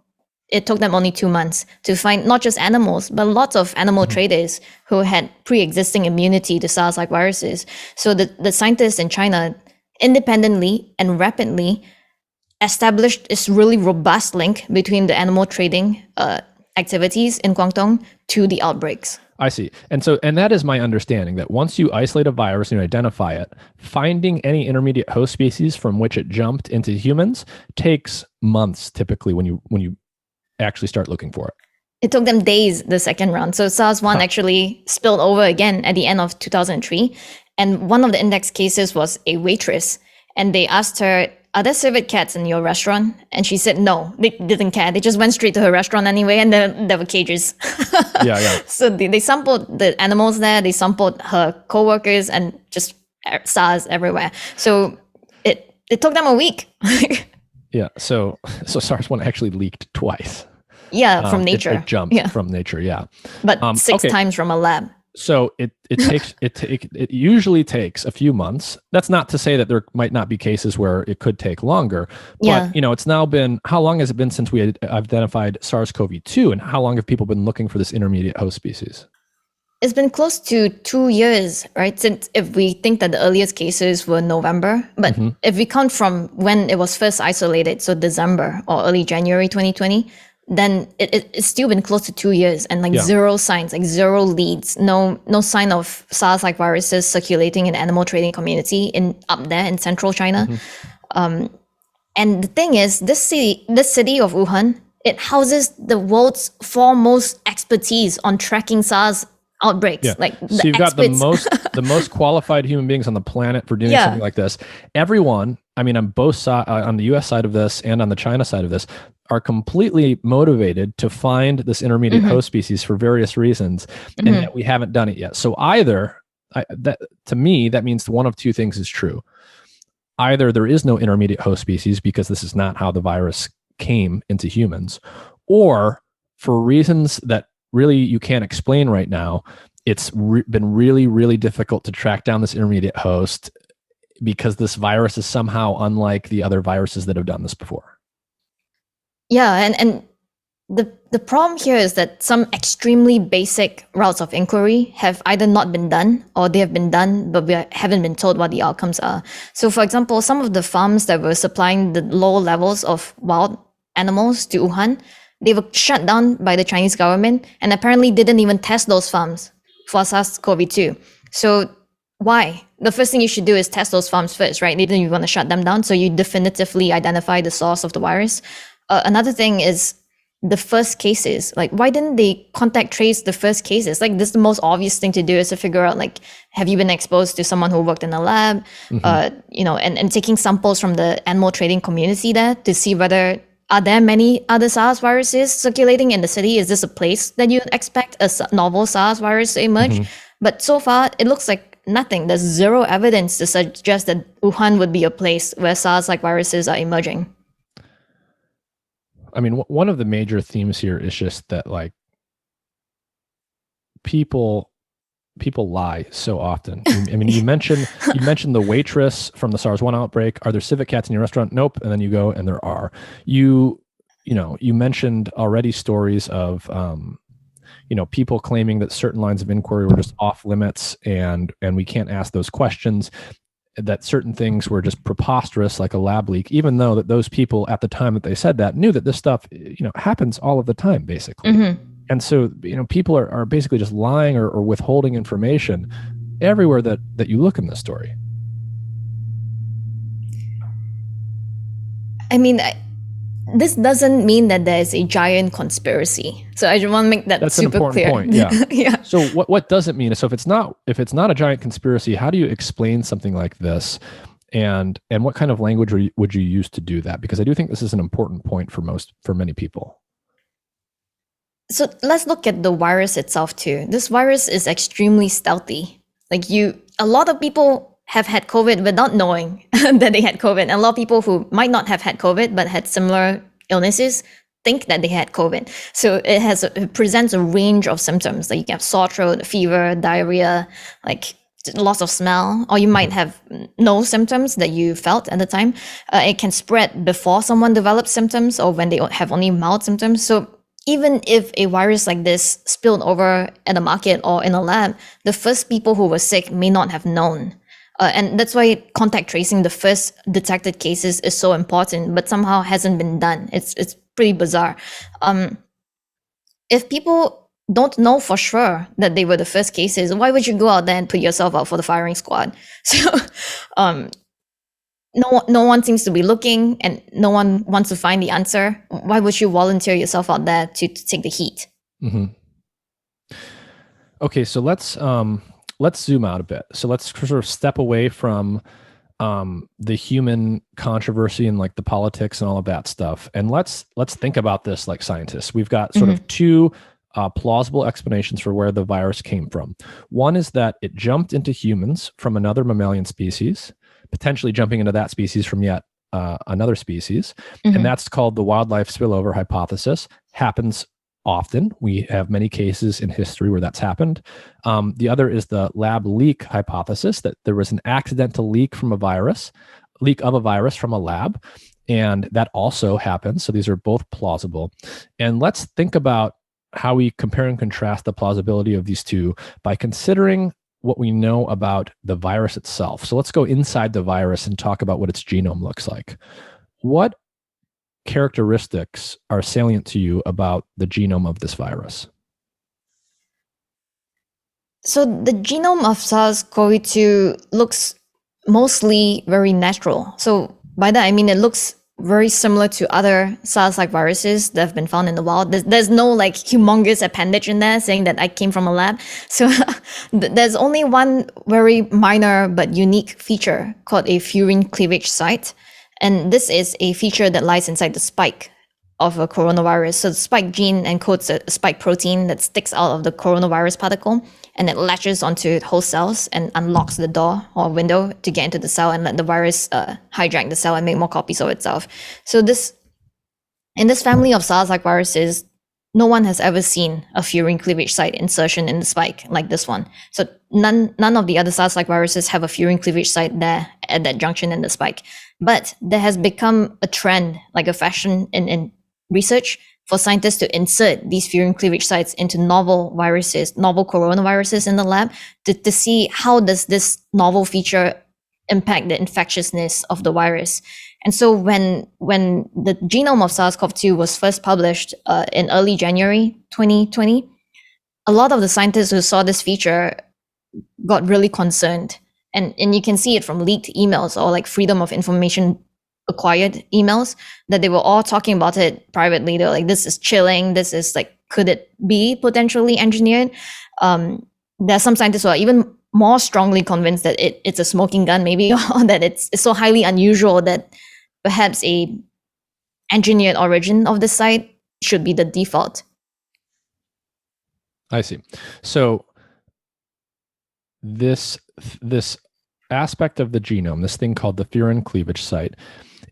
it took them only 2 months to find not just animals, but lots of animal traders who had pre-existing immunity to SARS-like viruses. So the scientists in China independently and rapidly established this really robust link between the animal trading activities in Guangdong to the outbreaks. I see. And that is my understanding, that once you isolate a virus and you identify it, finding any intermediate host species from which it jumped into humans takes months typically when you actually start looking for it. It took them days the second round. So SARS-1 actually spilled over again at the end of 2003. And one of the index cases was a waitress. And they asked her, "Are there civet cats in your restaurant?" And she said no, they didn't care. They just went straight to her restaurant anyway, and there were cages. Yeah. So they sampled the animals there, they sampled her co-workers, and just SARS everywhere. So it took them a week. Yeah, so SARS-1 actually leaked twice. Yeah, from nature. It jumped from nature, yeah. But 6 times from a lab. So it usually takes a few months. That's not to say that there might not be cases where it could take longer. But it's now been, how long has it been since we had identified SARS-CoV-2, and how long have people been looking for this intermediate host species? It's been close to 2 years, right? Since if we think that the earliest cases were November, but if we count from when it was first isolated, so December or early January 2020, then it's still been close to 2 years, and zero signs, zero leads, no sign of SARS-like viruses circulating in animal trading community up there in central China. And the thing is, this city of Wuhan, it houses the world's foremost expertise on tracking SARS outbreaks. So you've got the most qualified human beings on the planet for doing something like this. Everyone, on both sides, on the US side of this and on the China side of this, are completely motivated to find this intermediate host species for various reasons, and yet we haven't done it yet. So to me, that means one of two things is true. Either there is no intermediate host species because this is not how the virus came into humans, or for reasons that really you can't explain right now, it's been really, really difficult to track down this intermediate host because this virus is somehow unlike the other viruses that have done this before. Yeah, and the problem here is that some extremely basic routes of inquiry have either not been done or they have been done, but we haven't been told what the outcomes are. So for example, some of the farms that were supplying the low levels of wild animals to Wuhan, they were shut down by the Chinese government and apparently didn't even test those farms for SARS-CoV-2. So why? The first thing you should do is test those farms first, right? Even if you want to shut them down, so you definitively identify the source of the virus. Another thing is the first cases. Why didn't they contact trace the first cases? This is the most obvious thing to do, is to figure out, have you been exposed to someone who worked in a lab? And taking samples from the animal trading community there to see whether, are there many other SARS viruses circulating in the city? Is this a place that you expect a novel SARS virus to emerge? But so far, it looks like nothing. There's zero evidence to suggest that Wuhan would be a place where SARS-like viruses are emerging. One of the major themes here is just that, people people lie so often. I mean, you mentioned the waitress from the SARS-1 outbreak. Are there civet cats in your restaurant? Nope. And then you go and there are. You mentioned already stories of people claiming that certain lines of inquiry were just off limits and we can't ask those questions, that certain things were just preposterous, like a lab leak, even though that those people at the time that they said that knew that this stuff, happens all of the time, basically. Mm-hmm. And so, people are basically just lying or withholding information everywhere that you look in this story. I mean, this doesn't mean that there's a giant conspiracy. So I just want to make that's super clear. That's an important point. Yeah. Yeah. So what does it mean? So if it's not a giant conspiracy, how do you explain something like this? And what kind of language would you use to do that? Because I do think this is an important point for many people. So let's look at the virus itself too. This virus is extremely stealthy. A lot of people have had COVID without knowing that they had COVID. And a lot of people who might not have had COVID but had similar illnesses think that they had COVID. So it presents a range of symptoms. Like you can have sore throat, fever, diarrhea, like loss of smell, or you might have no symptoms that you felt at the time. It can spread before someone develops symptoms or when they have only mild symptoms. So even if a virus like this spilled over at a market or in a lab, the first people who were sick may not have known. And that's why contact tracing the first detected cases is so important, but somehow hasn't been done. It's pretty bizarre. If people don't know for sure that they were the first cases, why would you go out there and put yourself out for the firing squad? So no one seems to be looking and no one wants to find the answer. Why would you volunteer yourself out there to take the heat? Mm-hmm. Okay, so let's zoom out a bit. So let's sort of step away from the human controversy and like the politics and all of that stuff. And let's think about this like scientists. We've got sort of two plausible explanations for where the virus came from. One is that it jumped into humans from another mammalian species, potentially jumping into that species from yet another species. And that's called the wildlife spillover hypothesis. Happens often. We have many cases in history where that's happened. The other is the lab leak hypothesis, that there was an accidental leak of a virus from a lab. And that also happens. So these are both plausible. And let's think about how we compare and contrast the plausibility of these two by considering what we know about the virus itself. So let's go inside the virus and talk about what its genome looks like. What characteristics are salient to you about the genome of this virus? So the genome of SARS-CoV-2 looks mostly very natural. So by that, I mean, it looks very similar to other SARS-like viruses that have been found in the wild. There's no like humongous appendage in there saying that I came from a lab. So there's only one very minor but unique feature called a Furin cleavage site. And this is a feature that lies inside the spike of a coronavirus. So the spike gene encodes a spike protein that sticks out of the coronavirus particle, and it latches onto host cells and unlocks the door or window to get into the cell and let the virus hijack the cell and make more copies of itself. So in this family of SARS-like viruses, no one has ever seen a furin cleavage site insertion in the spike like this one. So none of the other SARS-like viruses have a furin cleavage site there at that junction in the spike. But there has become a trend, like a fashion in research, for scientists to insert these furin cleavage sites into novel coronaviruses in the lab to see how does this novel feature impact the infectiousness of the virus. And so when the genome of SARS-CoV-2 was first published in early January 2020, a lot of the scientists who saw this feature got really concerned. And you can see it from leaked emails or like freedom of information acquired emails that they were all talking about it privately. They're like, this is chilling. This is like, could it be potentially engineered? There are some scientists who are even more strongly convinced that it's a smoking gun, maybe, or that it's so highly unusual that perhaps a engineered origin of the site should be the default. I see. So this aspect of the genome, this thing called the furin cleavage site,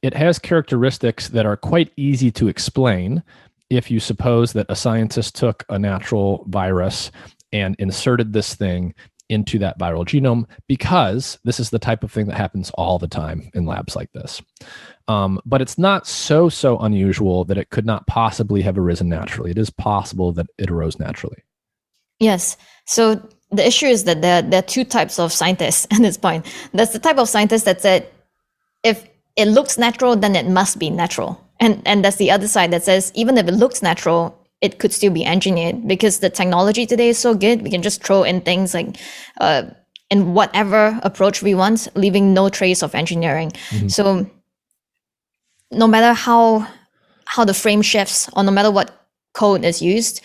it has characteristics that are quite easy to explain if you suppose that a scientist took a natural virus and inserted this thing into that viral genome, because this is the type of thing that happens all the time in labs like this. But it's not so unusual that it could not possibly have arisen naturally. It is possible that it arose naturally. Yes. So the issue is that there are two types of scientists at this point. There's the type of scientist that said, if it looks natural, then it must be natural. And that's the other side that says, even if it looks natural, it could still be engineered, because the technology today is so good. We can just throw in things like in whatever approach we want, leaving no trace of engineering. So no matter how the frame shifts, or no matter what code is used,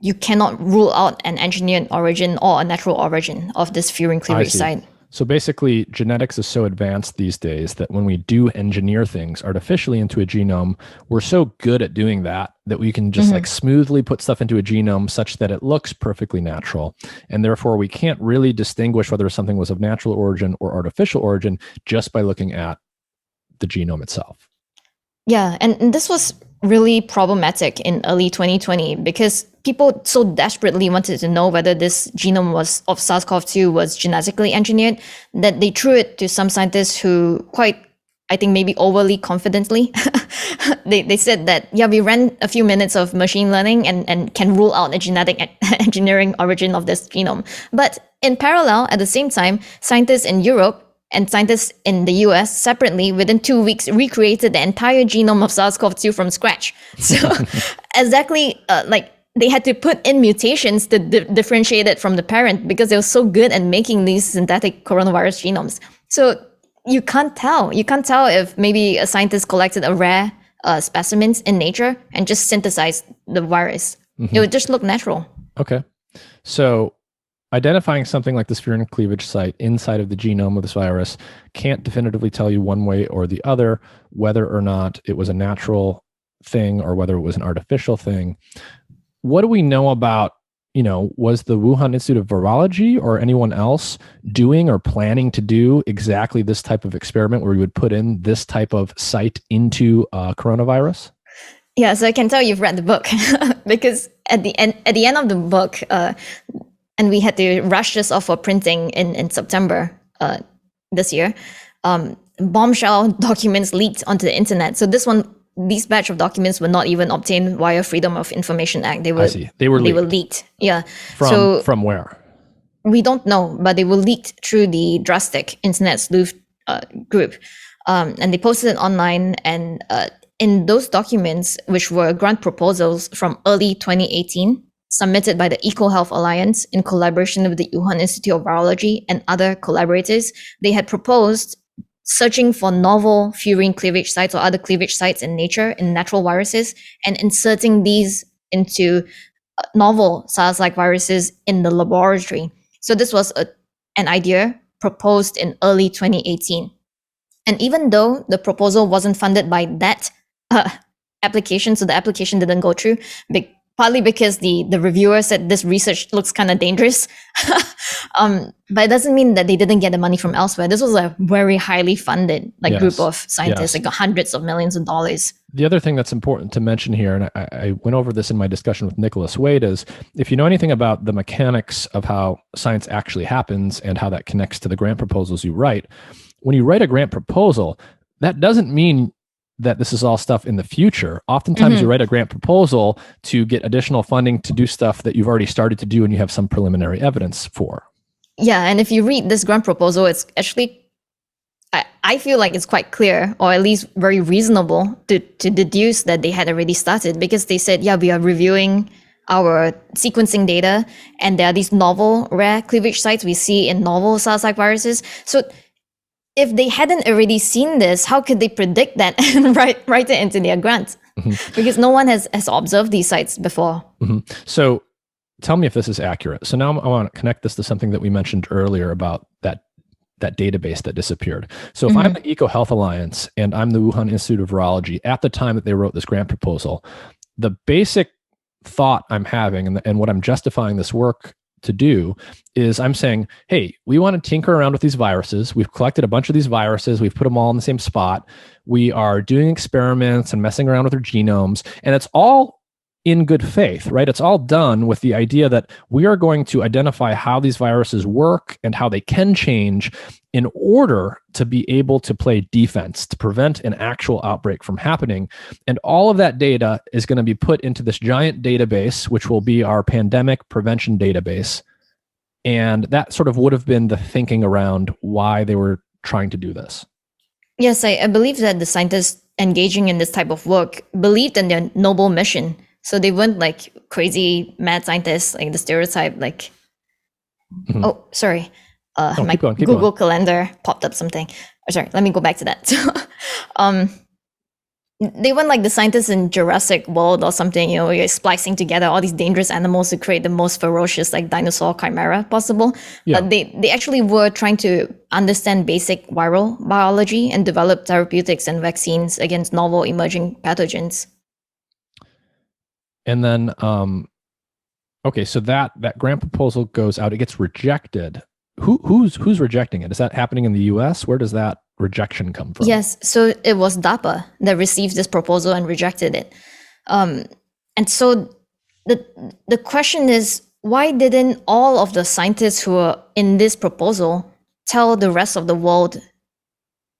you cannot rule out an engineered origin or a natural origin of this furin cleavage site. So basically, genetics is so advanced these days that when we do engineer things artificially into a genome, we're so good at doing that we can just like smoothly put stuff into a genome such that it looks perfectly natural. And therefore, we can't really distinguish whether something was of natural origin or artificial origin just by looking at the genome itself. Yeah, and this was really problematic in early 2020 because people so desperately wanted to know whether this genome of SARS-CoV-2 was genetically engineered that they threw it to some scientists who I think maybe overly confidently, they said that, yeah, we ran a few minutes of machine learning and can rule out a genetic engineering origin of this genome. But in parallel, at the same time, scientists in Europe and scientists in the US separately, within 2 weeks, recreated the entire genome of SARS-CoV-2 from scratch. So exactly like they had to put in mutations to differentiate it from the parent because they were so good at making these synthetic coronavirus genomes. So you can't tell. You can't tell if maybe a scientist collected a rare specimens in nature and just synthesized the virus. It would just look natural. Okay. So identifying something like this furin cleavage site inside of the genome of this virus can't definitively tell you one way or the other whether or not it was a natural thing or whether it was an artificial thing. What do we know about, was the Wuhan Institute of Virology or anyone else doing or planning to do exactly this type of experiment where you would put in this type of site into coronavirus? Yeah, so I can tell you've read the book because at the end of the book, and we had to rush this off for printing in September this year, bombshell documents leaked onto the internet. So these batch of documents were not even obtained via Freedom of Information Act. They were leaked. Yeah. From where? We don't know, but they were leaked through the Drastic Internet Sleuth group. And they posted it online. And in those documents, which were grant proposals from early 2018, submitted by the EcoHealth Alliance in collaboration with the Wuhan Institute of Virology and other collaborators, they had proposed searching for novel furin cleavage sites or other cleavage sites in nature in natural viruses and inserting these into novel SARS-like viruses in the laboratory. So this was an idea proposed in early 2018. And even though the proposal wasn't funded by that application, so the application didn't go through, partly because the reviewer said this research looks kind of dangerous. But it doesn't mean that they didn't get the money from elsewhere. This was a very highly funded group of scientists, like hundreds of millions of dollars. The other thing that's important to mention here, and I went over this in my discussion with Nicholas Wade, is if you know anything about the mechanics of how science actually happens and how that connects to the grant proposals you write, when you write a grant proposal, that doesn't mean that this is all stuff in the future. Oftentimes you write a grant proposal to get additional funding to do stuff that you've already started to do and you have some preliminary evidence for. Yeah, and if you read this grant proposal, it's actually, I feel like it's quite clear, or at least very reasonable to deduce that they had already started, because they said, yeah, we are reviewing our sequencing data and there are these novel rare cleavage sites we see in novel SARS-like viruses. So if they hadn't already seen this, how could they predict that and write it into their grant? Because no one has observed these sites before. So tell me if this is accurate. So now I want to connect this to something that we mentioned earlier about that database that disappeared. So if I'm the EcoHealth Alliance and I'm the Wuhan Institute of Virology, at the time that they wrote this grant proposal, the basic thought I'm having and what I'm justifying this work to do is I'm saying, hey, we want to tinker around with these viruses. We've collected a bunch of these viruses. We've put them all in the same spot. We are doing experiments and messing around with their genomes. And it's all in good faith, right? It's all done with the idea that we are going to identify how these viruses work and how they can change in order to be able to play defense, to prevent an actual outbreak from happening. And all of that data is going to be put into this giant database, which will be our pandemic prevention database. And that sort of would have been the thinking around why they were trying to do this. Yes, I believe that the scientists engaging in this type of work believed in their noble mission. So they weren't like crazy mad scientists, like the stereotype, like, oh, sorry. My keep going. Google Calendar popped up something. Oh, sorry, let me go back to that. They weren't like the scientists in Jurassic World or something, you're splicing together all these dangerous animals to create the most ferocious like dinosaur chimera possible. Yeah. They actually were trying to understand basic viral biology and develop therapeutics and vaccines against novel emerging pathogens. And then, okay, so that grant proposal goes out, it gets rejected. Who's rejecting it? Is that happening in the US? Where does that rejection come from? Yes, so it was DARPA that received this proposal and rejected it. And so the question is, why didn't all of the scientists who were in this proposal tell the rest of the world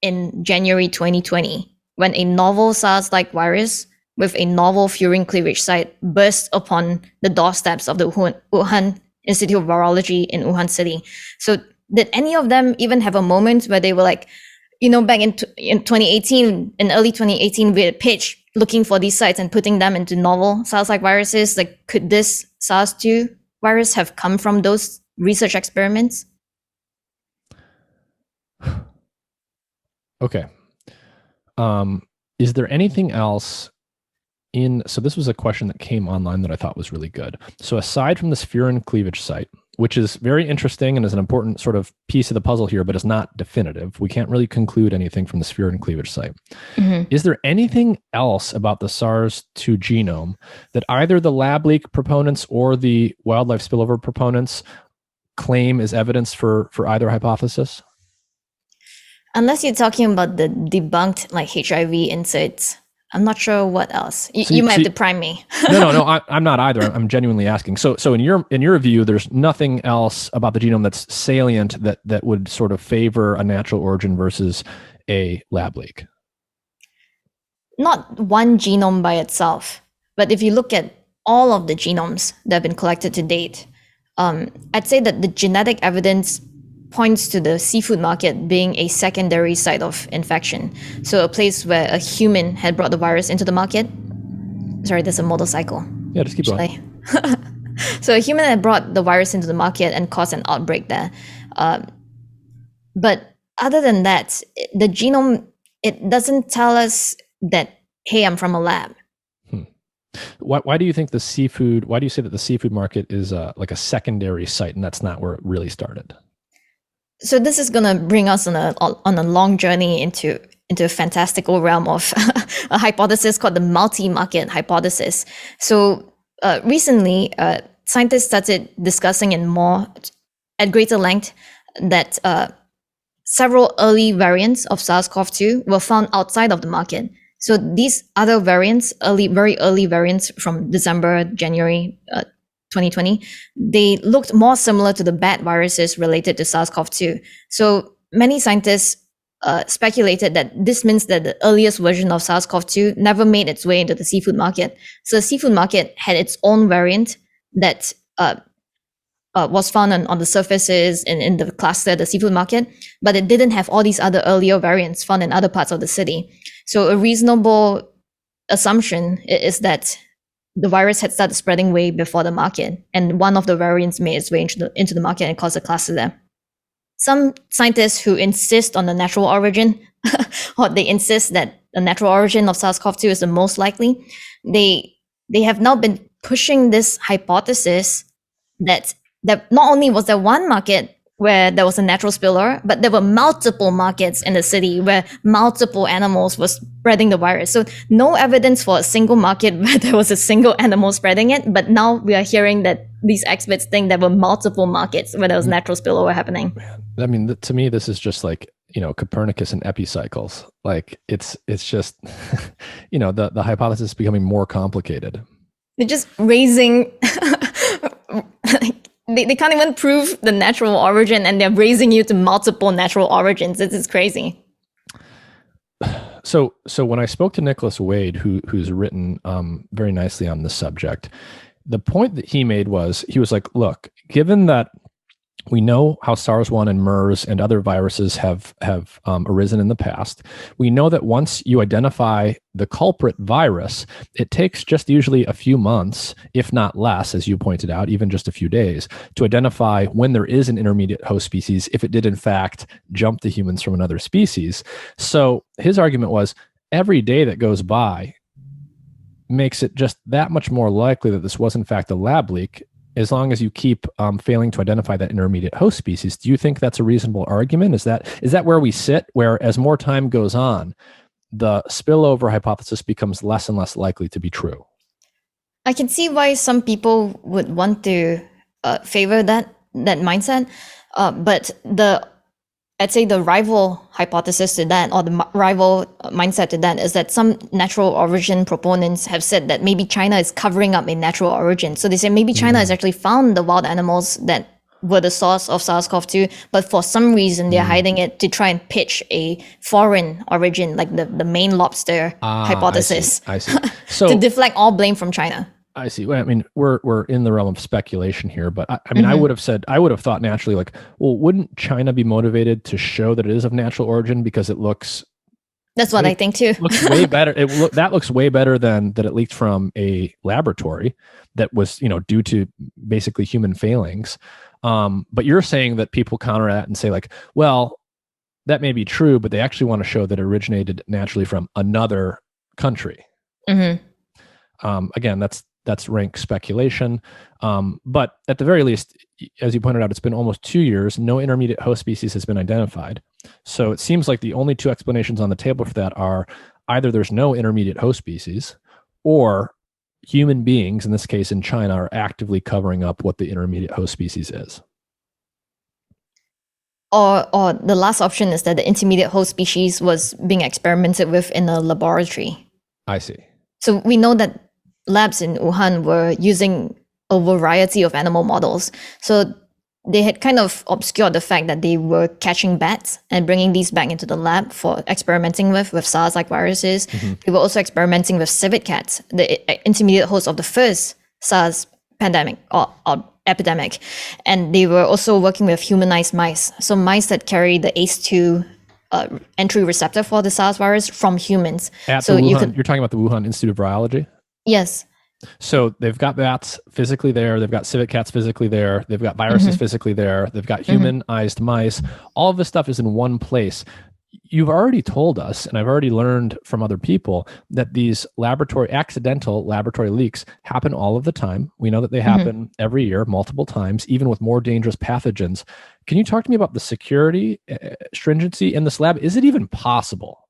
in January 2020, when a novel SARS-like virus with a novel furin cleavage site burst upon the doorsteps of the Wuhan Institute of Virology in Wuhan City? So did any of them even have a moment where they were like, back in 2018, in early 2018, we had pitched looking for these sites and putting them into novel SARS-like viruses? Like, could this SARS-2 virus have come from those research experiments? Okay. Is there anything else so this was a question that came online that I thought was really good. So aside from this Furin cleavage site, which is very interesting and is an important sort of piece of the puzzle here, but is not definitive, we can't really conclude anything from the Furin cleavage site. Mm-hmm. Is there anything else about the SARS-2 genome that either the lab leak proponents or the wildlife spillover proponents claim is evidence for either hypothesis? Unless you're talking about the debunked like HIV inserts, I'm not sure what else. You might have to prime me. No, I'm not either. I'm genuinely asking. So in your view, there's nothing else about the genome that's salient that would sort of favor a natural origin versus a lab leak? Not one genome by itself, but if you look at all of the genomes that have been collected to date, I'd say that the genetic evidence points to the seafood market being a secondary site of infection. So a place where a human had brought the virus into the market. Sorry, there's a motorcycle. Yeah, just keep going. So a human had brought the virus into the market and caused an outbreak there. But other than that, the genome, it doesn't tell us that, hey, I'm from a lab. Why do you think why do you say that the seafood market is like a secondary site and that's not where it really started? So this is going to bring us on a long journey into a fantastical realm of a hypothesis called the multi-market hypothesis. So recently, scientists started discussing at greater length that several early variants of SARS-CoV-2 were found outside of the market. So these other variants, very early variants from December, January 2020, they looked more similar to the bat viruses related to SARS-CoV-2. So many scientists speculated that this means that the earliest version of SARS-CoV-2 never made its way into the seafood market. So the seafood market had its own variant that was found on the surfaces in the cluster, the seafood market, but it didn't have all these other earlier variants found in other parts of the city. So a reasonable assumption is that the virus had started spreading way before the market, and one of the variants made its way into the market and caused a cluster there. Some scientists who insist on the natural origin, or they insist that the natural origin of SARS-CoV-2 is the most likely, they have now been pushing this hypothesis that not only was there one market where there was a natural spillover, but there were multiple markets in the city where multiple animals were spreading the virus. So no evidence for a single market where there was a single animal spreading it. But now we are hearing that these experts think there were multiple markets where there was natural spillover happening. I mean, to me, this is just like, Copernicus and epicycles. Like it's just, the hypothesis is becoming more complicated. They're just raising. They can't even prove the natural origin, and they're raising you to multiple natural origins. This is crazy. So when I spoke to Nicholas Wade, who's written very nicely on this subject, the point that he made was, he was like, look, given that we know how SARS-1 and MERS and other viruses have arisen in the past, we know that once you identify the culprit virus, it takes just usually a few months, if not less, as you pointed out, even just a few days, to identify when there is an intermediate host species, if it did in fact jump to humans from another species. So his argument was, every day that goes by makes it just that much more likely that this was in fact a lab leak, as long as you keep failing to identify that intermediate host species. Do you think that's a reasonable argument? Is that where we sit, where as more time goes on, the spillover hypothesis becomes less and less likely to be true? I can see why some people would want to favor that mindset, but I'd say the rival hypothesis to that, or the rival mindset to that, is that some natural origin proponents have said that maybe China is covering up a natural origin. So they say maybe China has actually found the wild animals that were the source of SARS-CoV-2, but for some reason they're hiding it to try and pitch a foreign origin, like the Maine lobster hypothesis. I see. So to deflect all blame from China. I see. Well, I mean, we're in the realm of speculation here, but I mean, I would have thought naturally, like, well, wouldn't China be motivated to show that it is of natural origin because it looks? That's what I think too. Looks way better. That looks way better than that it leaked from a laboratory that was, due to basically human failings. But you're saying that people counter that and say, like, well, that may be true, but they actually want to show that it originated naturally from another country. Again, that's rank speculation. But at the very least, as you pointed out, it's been almost 2 years. No intermediate host species has been identified. So it seems like the only two explanations on the table for that are either there's no intermediate host species, or human beings, in this case in China, are actively covering up what the intermediate host species is. Or the last option is that the intermediate host species was being experimented with in a laboratory. I see. So we know that labs in Wuhan were using a variety of animal models. So they had kind of obscured the fact that they were catching bats and bringing these back into the lab for experimenting with SARS-like viruses. They were also experimenting with civet cats, the intermediate host of the first SARS pandemic or epidemic. And they were also working with humanized mice. So mice that carry the ACE2 entry receptor for the SARS virus from humans. You're talking about the Wuhan Institute of Virology? Yes. So they've got bats physically there. They've got civet cats physically there. They've got viruses physically there. They've got humanized mice. All of this stuff is in one place. You've already told us, and I've already learned from other people, that these accidental laboratory leaks happen all of the time. We know that they happen every year, multiple times, even with more dangerous pathogens. Can you talk to me about the security stringency in this lab? Is it even possible?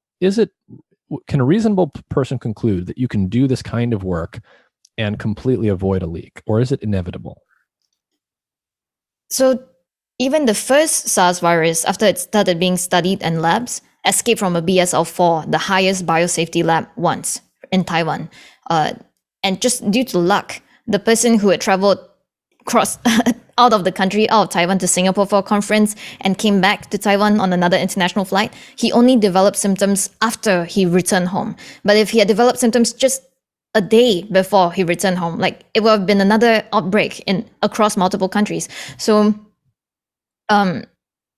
Can a reasonable person conclude that you can do this kind of work and completely avoid a leak, or is it inevitable? So even the first SARS virus, after it started being studied in labs, escaped from a BSL-4, the highest biosafety lab, once in Taiwan. And just due to luck, the person who had traveled out of the country, out of Taiwan to Singapore for a conference and came back to Taiwan on another international flight, he only developed symptoms after he returned home. But if he had developed symptoms just a day before he returned home, like, it would have been another outbreak across multiple countries. So the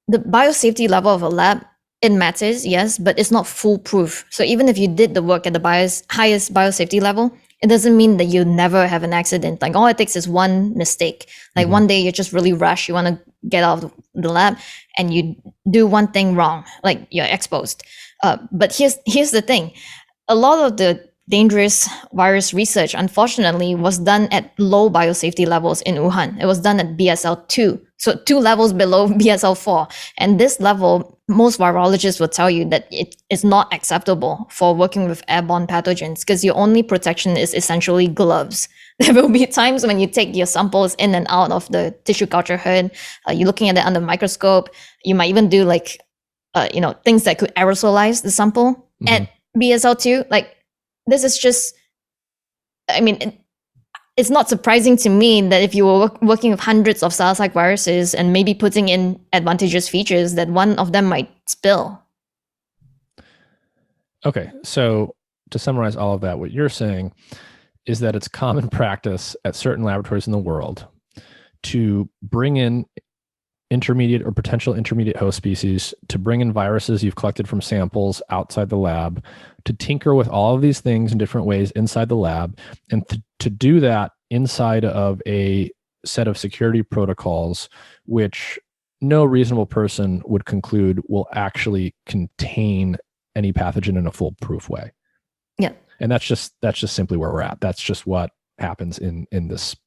biosafety level of a lab, it matters, yes, but it's not foolproof. So even if you did the work at the highest biosafety level, it doesn't mean that you never have an accident. Like, all it takes is one mistake. Like, one day you're just really rushed, you want to get out of the lab, and you do one thing wrong, like you're exposed. But here's the thing. A lot of the dangerous virus research, unfortunately, was done at low biosafety levels in Wuhan. It was done at BSL-2, so 2 levels below BSL-4. And this level, most virologists will tell you that it is not acceptable for working with airborne pathogens, because your only protection is essentially gloves. There will be times when you take your samples in and out of the tissue culture herd. You're looking at it under a microscope. You might even do things that could aerosolize the sample. At BSL-2, like, this is just, it's not surprising to me that if you were working with hundreds of SARS-like viruses and maybe putting in advantageous features, that one of them might spill. Okay, so to summarize all of that, what you're saying is that it's common practice at certain laboratories in the world to bring in intermediate or potential intermediate host species, to bring in viruses you've collected from samples outside the lab, to tinker with all of these things in different ways inside the lab, and to do that inside of a set of security protocols, which no reasonable person would conclude will actually contain any pathogen in a foolproof way. Yeah. And that's just simply where we're at. That's just what happens in this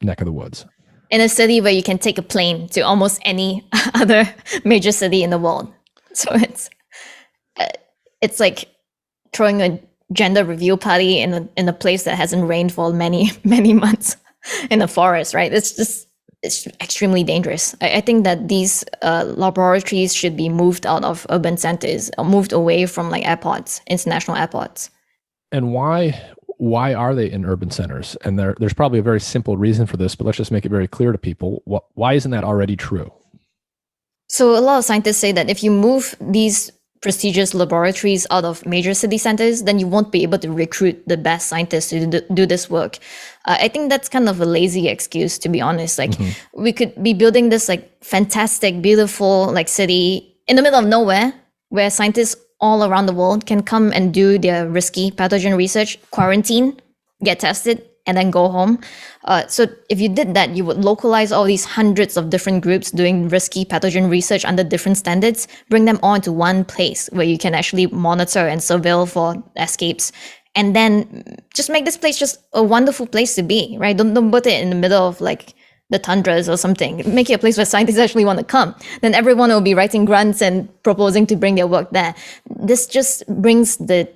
neck of the woods. In a city where you can take a plane to almost any other major city in the world. So it's like throwing a gender reveal party in a place that hasn't rained for many, many months in a forest, right? It's extremely dangerous. I think that these laboratories should be moved out of urban centers or moved away from like airports, international airports. And why are they in urban centers? And there's probably a very simple reason for this, but let's just make it very clear to people. Why isn't that already true? So a lot of scientists say that if you move these prestigious laboratories out of major city centers, then you won't be able to recruit the best scientists to do this work. I think that's kind of a lazy excuse, to be honest. Like we could be building this like fantastic, beautiful like city in the middle of nowhere where scientists all around the world can come and do their risky pathogen research, quarantine, get tested, and then go home. So if you did that, you would localize all these hundreds of different groups doing risky pathogen research under different standards, bring them all into one place where you can actually monitor and surveil for escapes, and then just make this place just a wonderful place to be, right? Don't put it in the middle of like the tundras or something. Make it a place where scientists actually want to come. Then everyone will be writing grants and proposing to bring their work there. This just brings the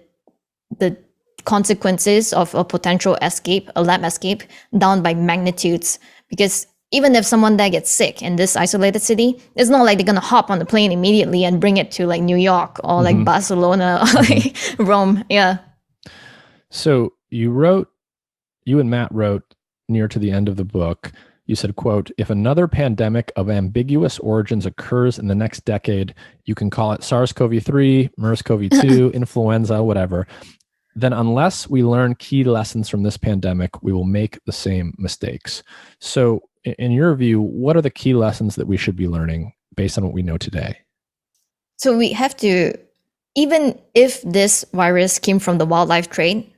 consequences of a potential escape, a lab escape, down by magnitudes. Because even if someone there gets sick in this isolated city, it's not like they're going to hop on the plane immediately and bring it to like New York or like Barcelona or like Rome. Yeah. So you and Matt wrote near to the end of the book, you said, quote, "If another pandemic of ambiguous origins occurs in the next decade, you can call it SARS-CoV-3, MERS-CoV-2, influenza, whatever. Then unless we learn key lessons from this pandemic, we will make the same mistakes." So in your view, what are the key lessons that we should be learning based on what we know today? So we have to, even if this virus came from the wildlife trade,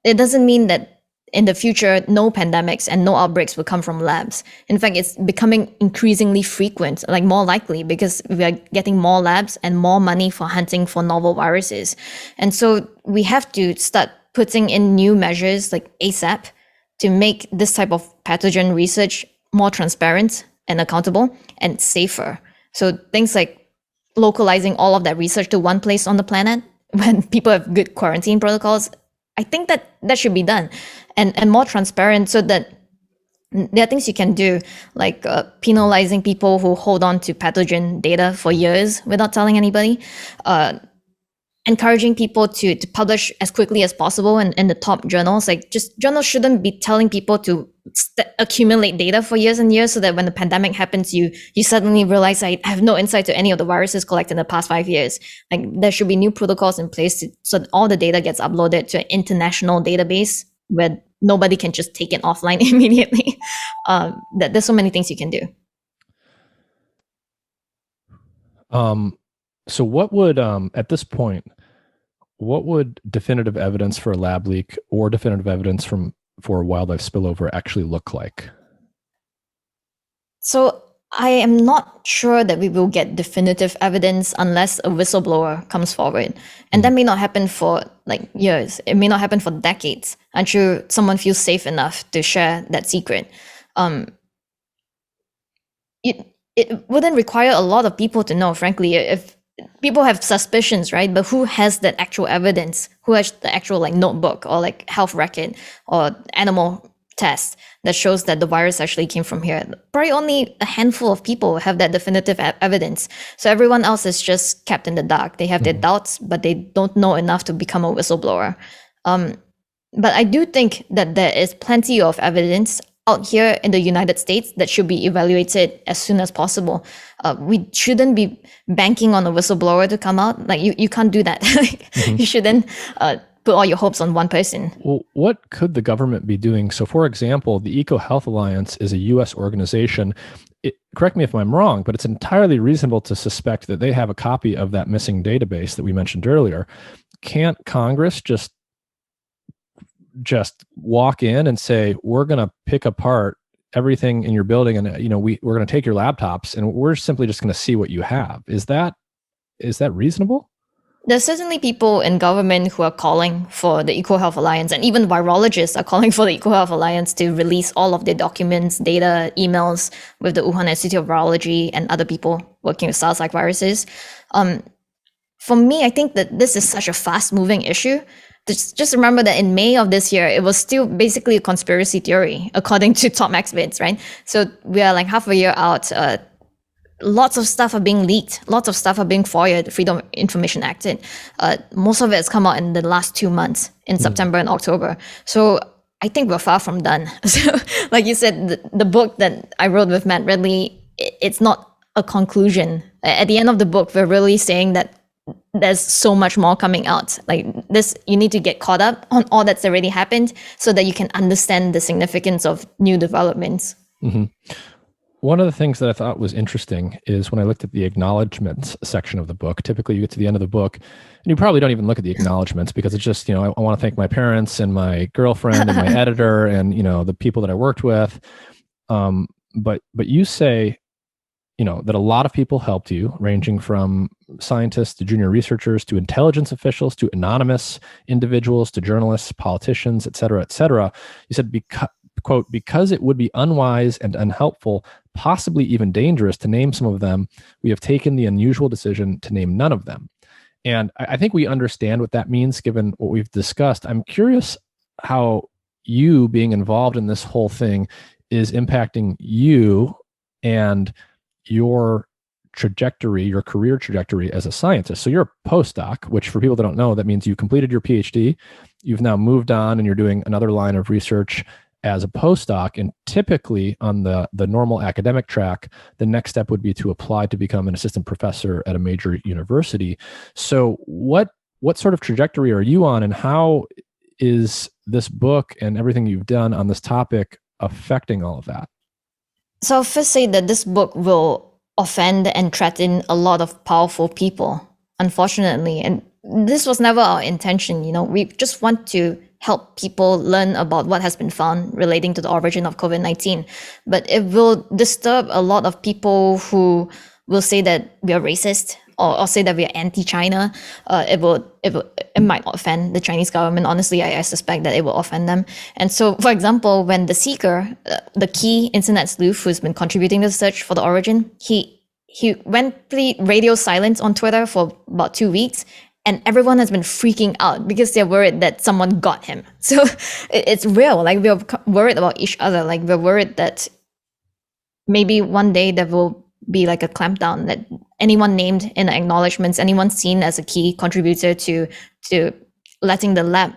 it doesn't mean that in the future, no pandemics and no outbreaks will come from labs. In fact, it's becoming increasingly frequent, like more likely, because we are getting more labs and more money for hunting for novel viruses. And so we have to start putting in new measures like ASAP to make this type of pathogen research more transparent and accountable and safer. So things like localizing all of that research to one place on the planet when people have good quarantine protocols, I think that should be done and more transparent, so that there are things you can do, like penalizing people who hold on to pathogen data for years without telling anybody, encouraging people to publish as quickly as possible in the top journals. Like, just journals shouldn't be telling people to accumulate data for years and years so that when the pandemic happens, you suddenly realize, I have no insight to any of the viruses collected in the past 5 years. Like, there should be new protocols in place so that all the data gets uploaded to an international database where nobody can just take it offline immediately. There's so many things you can do. So what would, at this point, what would definitive evidence for a lab leak or definitive evidence for wildlife spillover actually look like? So I am not sure that we will get definitive evidence unless a whistleblower comes forward. And that may not happen for like years. It may not happen for decades until someone feels safe enough to share that secret. It wouldn't require a lot of people to know, frankly. If people have suspicions, right? But who has that actual evidence? Who has the actual like notebook or like health record or animal test that shows that the virus actually came from here? Probably only a handful of people have that definitive evidence. So everyone else is just kept in the dark. They have their doubts, but they don't know enough to become a whistleblower. But I do think that there is plenty of evidence out here in the United States that should be evaluated as soon as possible. We shouldn't be banking on a whistleblower to come out. Like you can't do that. You shouldn't put all your hopes on one person. Well, what could the government be doing? So, for example, the EcoHealth Alliance is a U.S. organization. Correct me if I'm wrong, but it's entirely reasonable to suspect that they have a copy of that missing database that we mentioned earlier. Can't Congress just walk in and say, we're going to pick apart everything in your building, and we're going to take your laptops, and we're simply just going to see what you have? Is that reasonable? There's certainly people in government who are calling for the EcoHealth Alliance, and even virologists are calling for the EcoHealth Alliance to release all of their documents, data, emails with the Wuhan Institute of Virology and other people working with SARS-like viruses. For me, I think that this is such a fast-moving issue. Just remember that in May of this year, it was still basically a conspiracy theory, according to top experts, right? So we are like half a year out. Lots of stuff are being leaked. Lots of stuff are being FOIA'd, Freedom of Information Acted. Most of it has come out in the last 2 months, in September and October. So I think we're far from done. So, like you said, the book that I wrote with Matt Ridley, it's not a conclusion. At the end of the book, we're really saying that there's so much more coming out. Like this, you need to get caught up on all that's already happened so that you can understand the significance of new developments. Mm-hmm. One of the things that I thought was interesting is when I looked at the acknowledgments section of the book. Typically you get to the end of the book and you probably don't even look at the acknowledgments because it's just, I want to thank my parents and my girlfriend and my editor and, the people that I worked with. But you say, that a lot of people helped you, ranging from scientists to junior researchers to intelligence officials to anonymous individuals to journalists, politicians, et cetera, et cetera. You said, quote, because it would be unwise and unhelpful, possibly even dangerous to name some of them, we have taken the unusual decision to name none of them. And I think we understand what that means given what we've discussed. I'm curious how you being involved in this whole thing is impacting you and your trajectory, your career trajectory as a scientist. So you're a postdoc, which for people that don't know, that means you completed your PhD, you've now moved on and you're doing another line of research as a postdoc. And typically on the normal academic track, the next step would be to apply to become an assistant professor at a major university. So what sort of trajectory are you on, and how is this book and everything you've done on this topic affecting all of that? So I'll first say that this book will offend and threaten a lot of powerful people, unfortunately. And this was never our intention. We just want to help people learn about what has been found relating to the origin of COVID-19. But it will disturb a lot of people who will say that we are racist or say that we are anti-China. It might offend the Chinese government. Honestly, I suspect that it will offend them. And so, for example, when The Seeker, the key internet sleuth who's been contributing to the search for the origin, he went radio silent on Twitter for about 2 weeks, and everyone has been freaking out because they're worried that someone got him. So it's real. Like, we're worried about each other. Like, we're worried that maybe one day there will be like a clampdown, that anyone named in the acknowledgements, anyone seen as a key contributor to letting the lab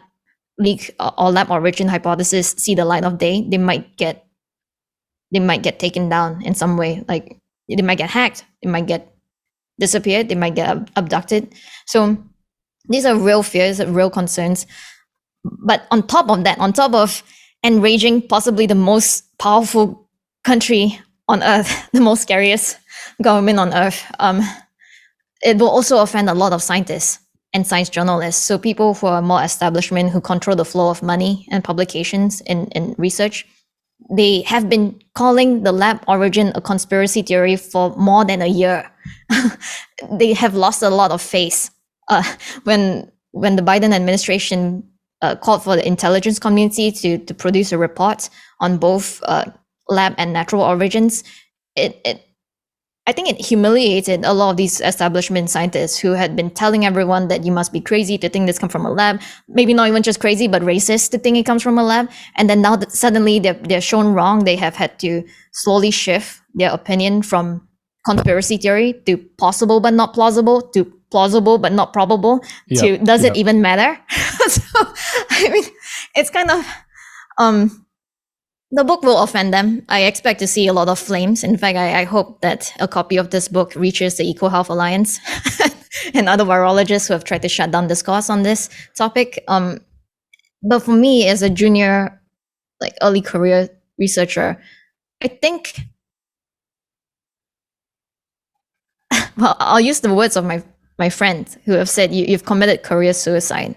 leak or lab origin hypothesis see the light of day, they might get taken down in some way. Like, they might get hacked, they might get disappeared, they might get abducted. So these are real fears, real concerns. But on top of that, on top of enraging possibly the most powerful country on earth, the most scariest government on earth, it will also offend a lot of scientists and science journalists. So people who are more establishment, who control the flow of money and publications in research, they have been calling the lab origin a conspiracy theory for more than a year. They have lost a lot of face. When the Biden administration called for the intelligence community to produce a report on both lab and natural origins, I think it humiliated a lot of these establishment scientists who had been telling everyone that you must be crazy to think this comes from a lab, maybe not even just crazy, but racist to think it comes from a lab. And then now that suddenly they're shown wrong, they have had to slowly shift their opinion from conspiracy theory to possible but not plausible to plausible but not probable to does it even matter? So, I mean, it's kind of the book will offend them. I expect to see a lot of flames. In fact, I hope that a copy of this book reaches the EcoHealth Alliance and other virologists who have tried to shut down discourse on this topic. But for me, as a junior, like early career researcher, I think, well, I'll use the words of my friends who have said, you've committed career suicide.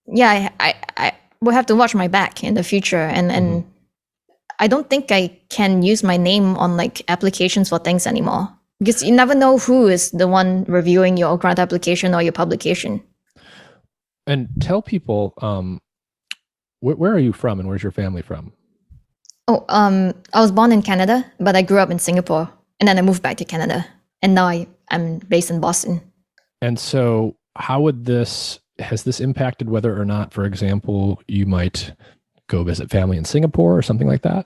Yeah, I will have to watch my back in the future, and I don't think I can use my name on like applications for things anymore, because you never know who is the one reviewing your grant application or your publication. And tell people, where are you from and where's your family from? Oh, I was born in Canada, but I grew up in Singapore, and then I moved back to Canada, and now I'm based in Boston. And so has this impacted whether or not, for example, you might go visit family in Singapore or something like that?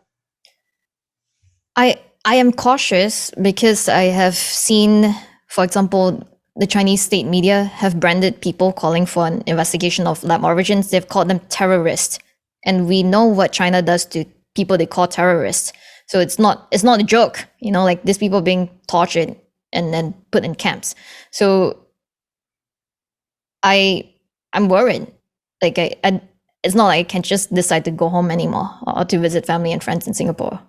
I am cautious because I have seen, for example, the Chinese state media have branded people calling for an investigation of lab origins. They've called them terrorists. And we know what China does to people they call terrorists. So it's not a joke, like these people being tortured and then put in camps. So I'm worried. Like it's not like I can just decide to go home anymore or to visit family and friends in Singapore.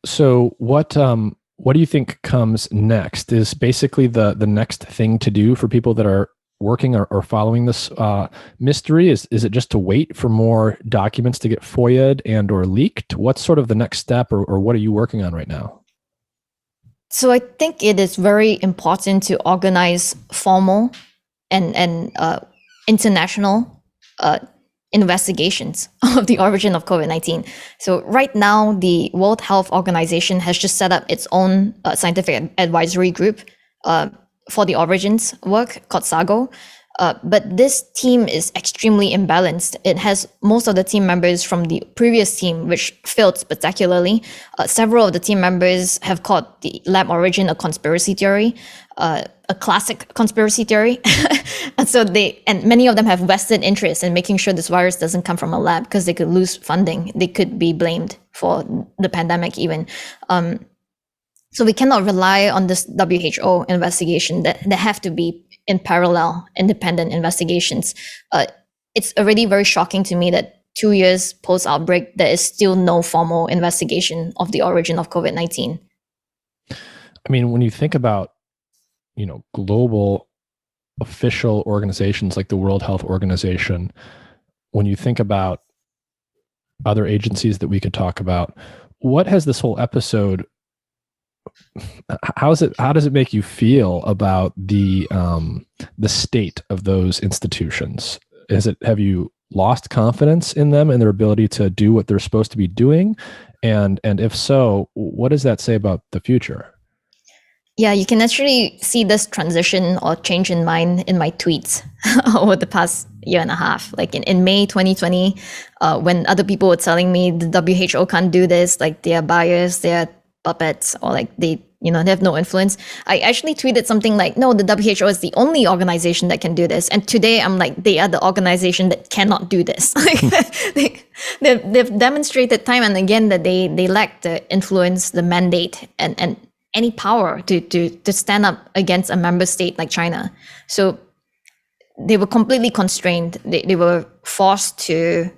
So what do you think comes next? Is basically the next thing to do for people that are working or following this mystery? Is it just to wait for more documents to get FOIA'd and or leaked? What's sort of the next step, or what are you working on right now? So I think it is very important to organize formal and international investigations of the origin of COVID-19. So right now, the World Health Organization has just set up its own scientific advisory group for the origins work called SAGO. But this team is extremely imbalanced. It has most of the team members from the previous team, which failed spectacularly. Several of the team members have called the lab origin a conspiracy theory, a classic conspiracy theory. And many of them have vested interest in making sure this virus doesn't come from a lab, because they could lose funding. They could be blamed for the pandemic even. So we cannot rely on this WHO investigation. That there have to be in parallel independent investigations. It's already very shocking to me that 2 years post-outbreak, there is still no formal investigation of the origin of COVID-19. I mean, when you think about, global official organizations like the World Health Organization, when you think about other agencies that we could talk about, what has this whole episode, how does it make you feel about the state of those institutions? Have you lost confidence in them and their ability to do what they're supposed to be doing? And if so, what does that say about the future? Yeah, you can actually see this transition or change in mind in my tweets over the past year and a half. Like in May 2020, when other people were telling me the WHO can't do this, like they are biased, they are puppets, or like they have no influence. I actually tweeted something like, no, the WHO is the only organization that can do this. And today I'm like, they are the organization that cannot do this. They've demonstrated time and again that they lack the influence, the mandate, and any power to stand up against a member state like China. So they were completely constrained. They were forced to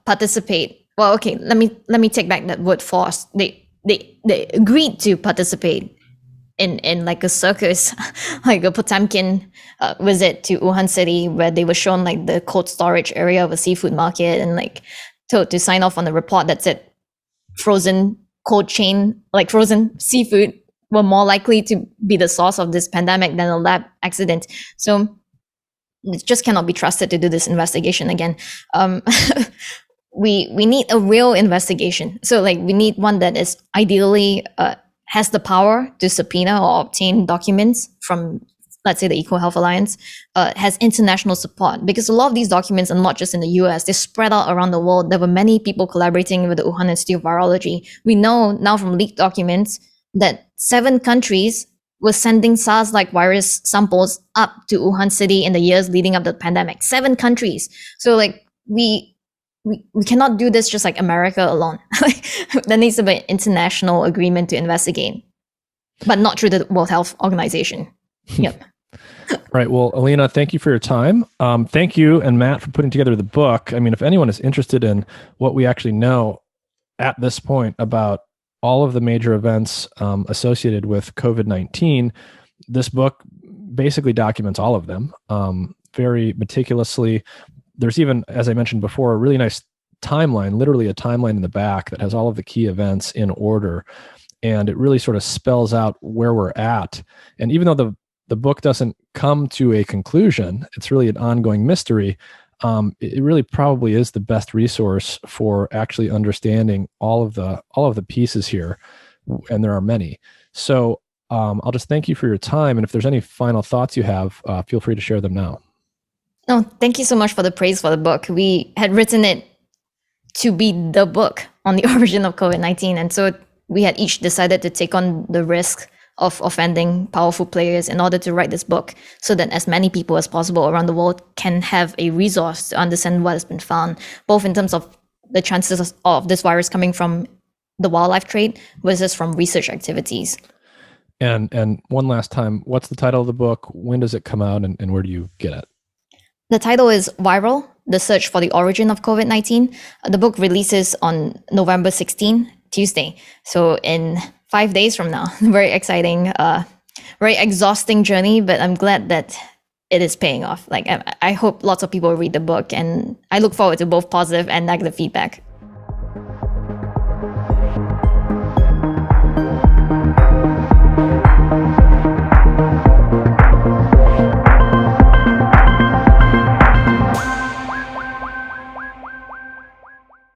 participate. Well, okay, let me take back that word forced. They agreed to participate in like a circus, like a Potemkin visit to Wuhan city, where they were shown like the cold storage area of a seafood market, and like told to sign off on a report that said frozen cold chain, like frozen seafood, were more likely to be the source of this pandemic than a lab accident. So it just cannot be trusted to do this investigation again. We need a real investigation. So like we need one that is ideally has the power to subpoena or obtain documents from, let's say, the EcoHealth Alliance, has international support, because a lot of these documents are not just in the US, they're spread out around the world. There were many people collaborating with the Wuhan Institute of Virology. We know now from leaked documents that 7 countries was sending SARS-like virus samples up to Wuhan city in the years leading up to the pandemic. 7 countries. So like we cannot do this just like America alone. There needs to be an international agreement to investigate, but not through the World Health Organization. Yep. Right. Well, Alina, thank you for your time. Thank you and Matt for putting together the book. I mean, if anyone is interested in what we actually know at this point about all of the major events associated with COVID-19, this book basically documents all of them very meticulously. There's even, as I mentioned before, a really nice timeline, literally a timeline in the back that has all of the key events in order. And it really sort of spells out where we're at. And even though the book doesn't come to a conclusion, it's really an ongoing mystery. It really probably is the best resource for actually understanding all of the pieces here, and there are many. So I'll just thank you for your time, and if there's any final thoughts you have, feel free to share them now. No, thank you so much for the praise for the book. We had written it to be the book on the origin of COVID-19, and so we had each decided to take on the risk of offending powerful players in order to write this book, so that as many people as possible around the world can have a resource to understand what has been found, both in terms of the chances of this virus coming from the wildlife trade versus from research activities. And one last time, what's the title of the book? When does it come out, and where do you get it? The title is Viral: The Search for the Origin of COVID-19. The book releases on November 16, Tuesday. So in 5 days from now. Very exciting, very exhausting journey, but I'm glad that it is paying off. Like I hope lots of people read the book, and I look forward to both positive and negative feedback.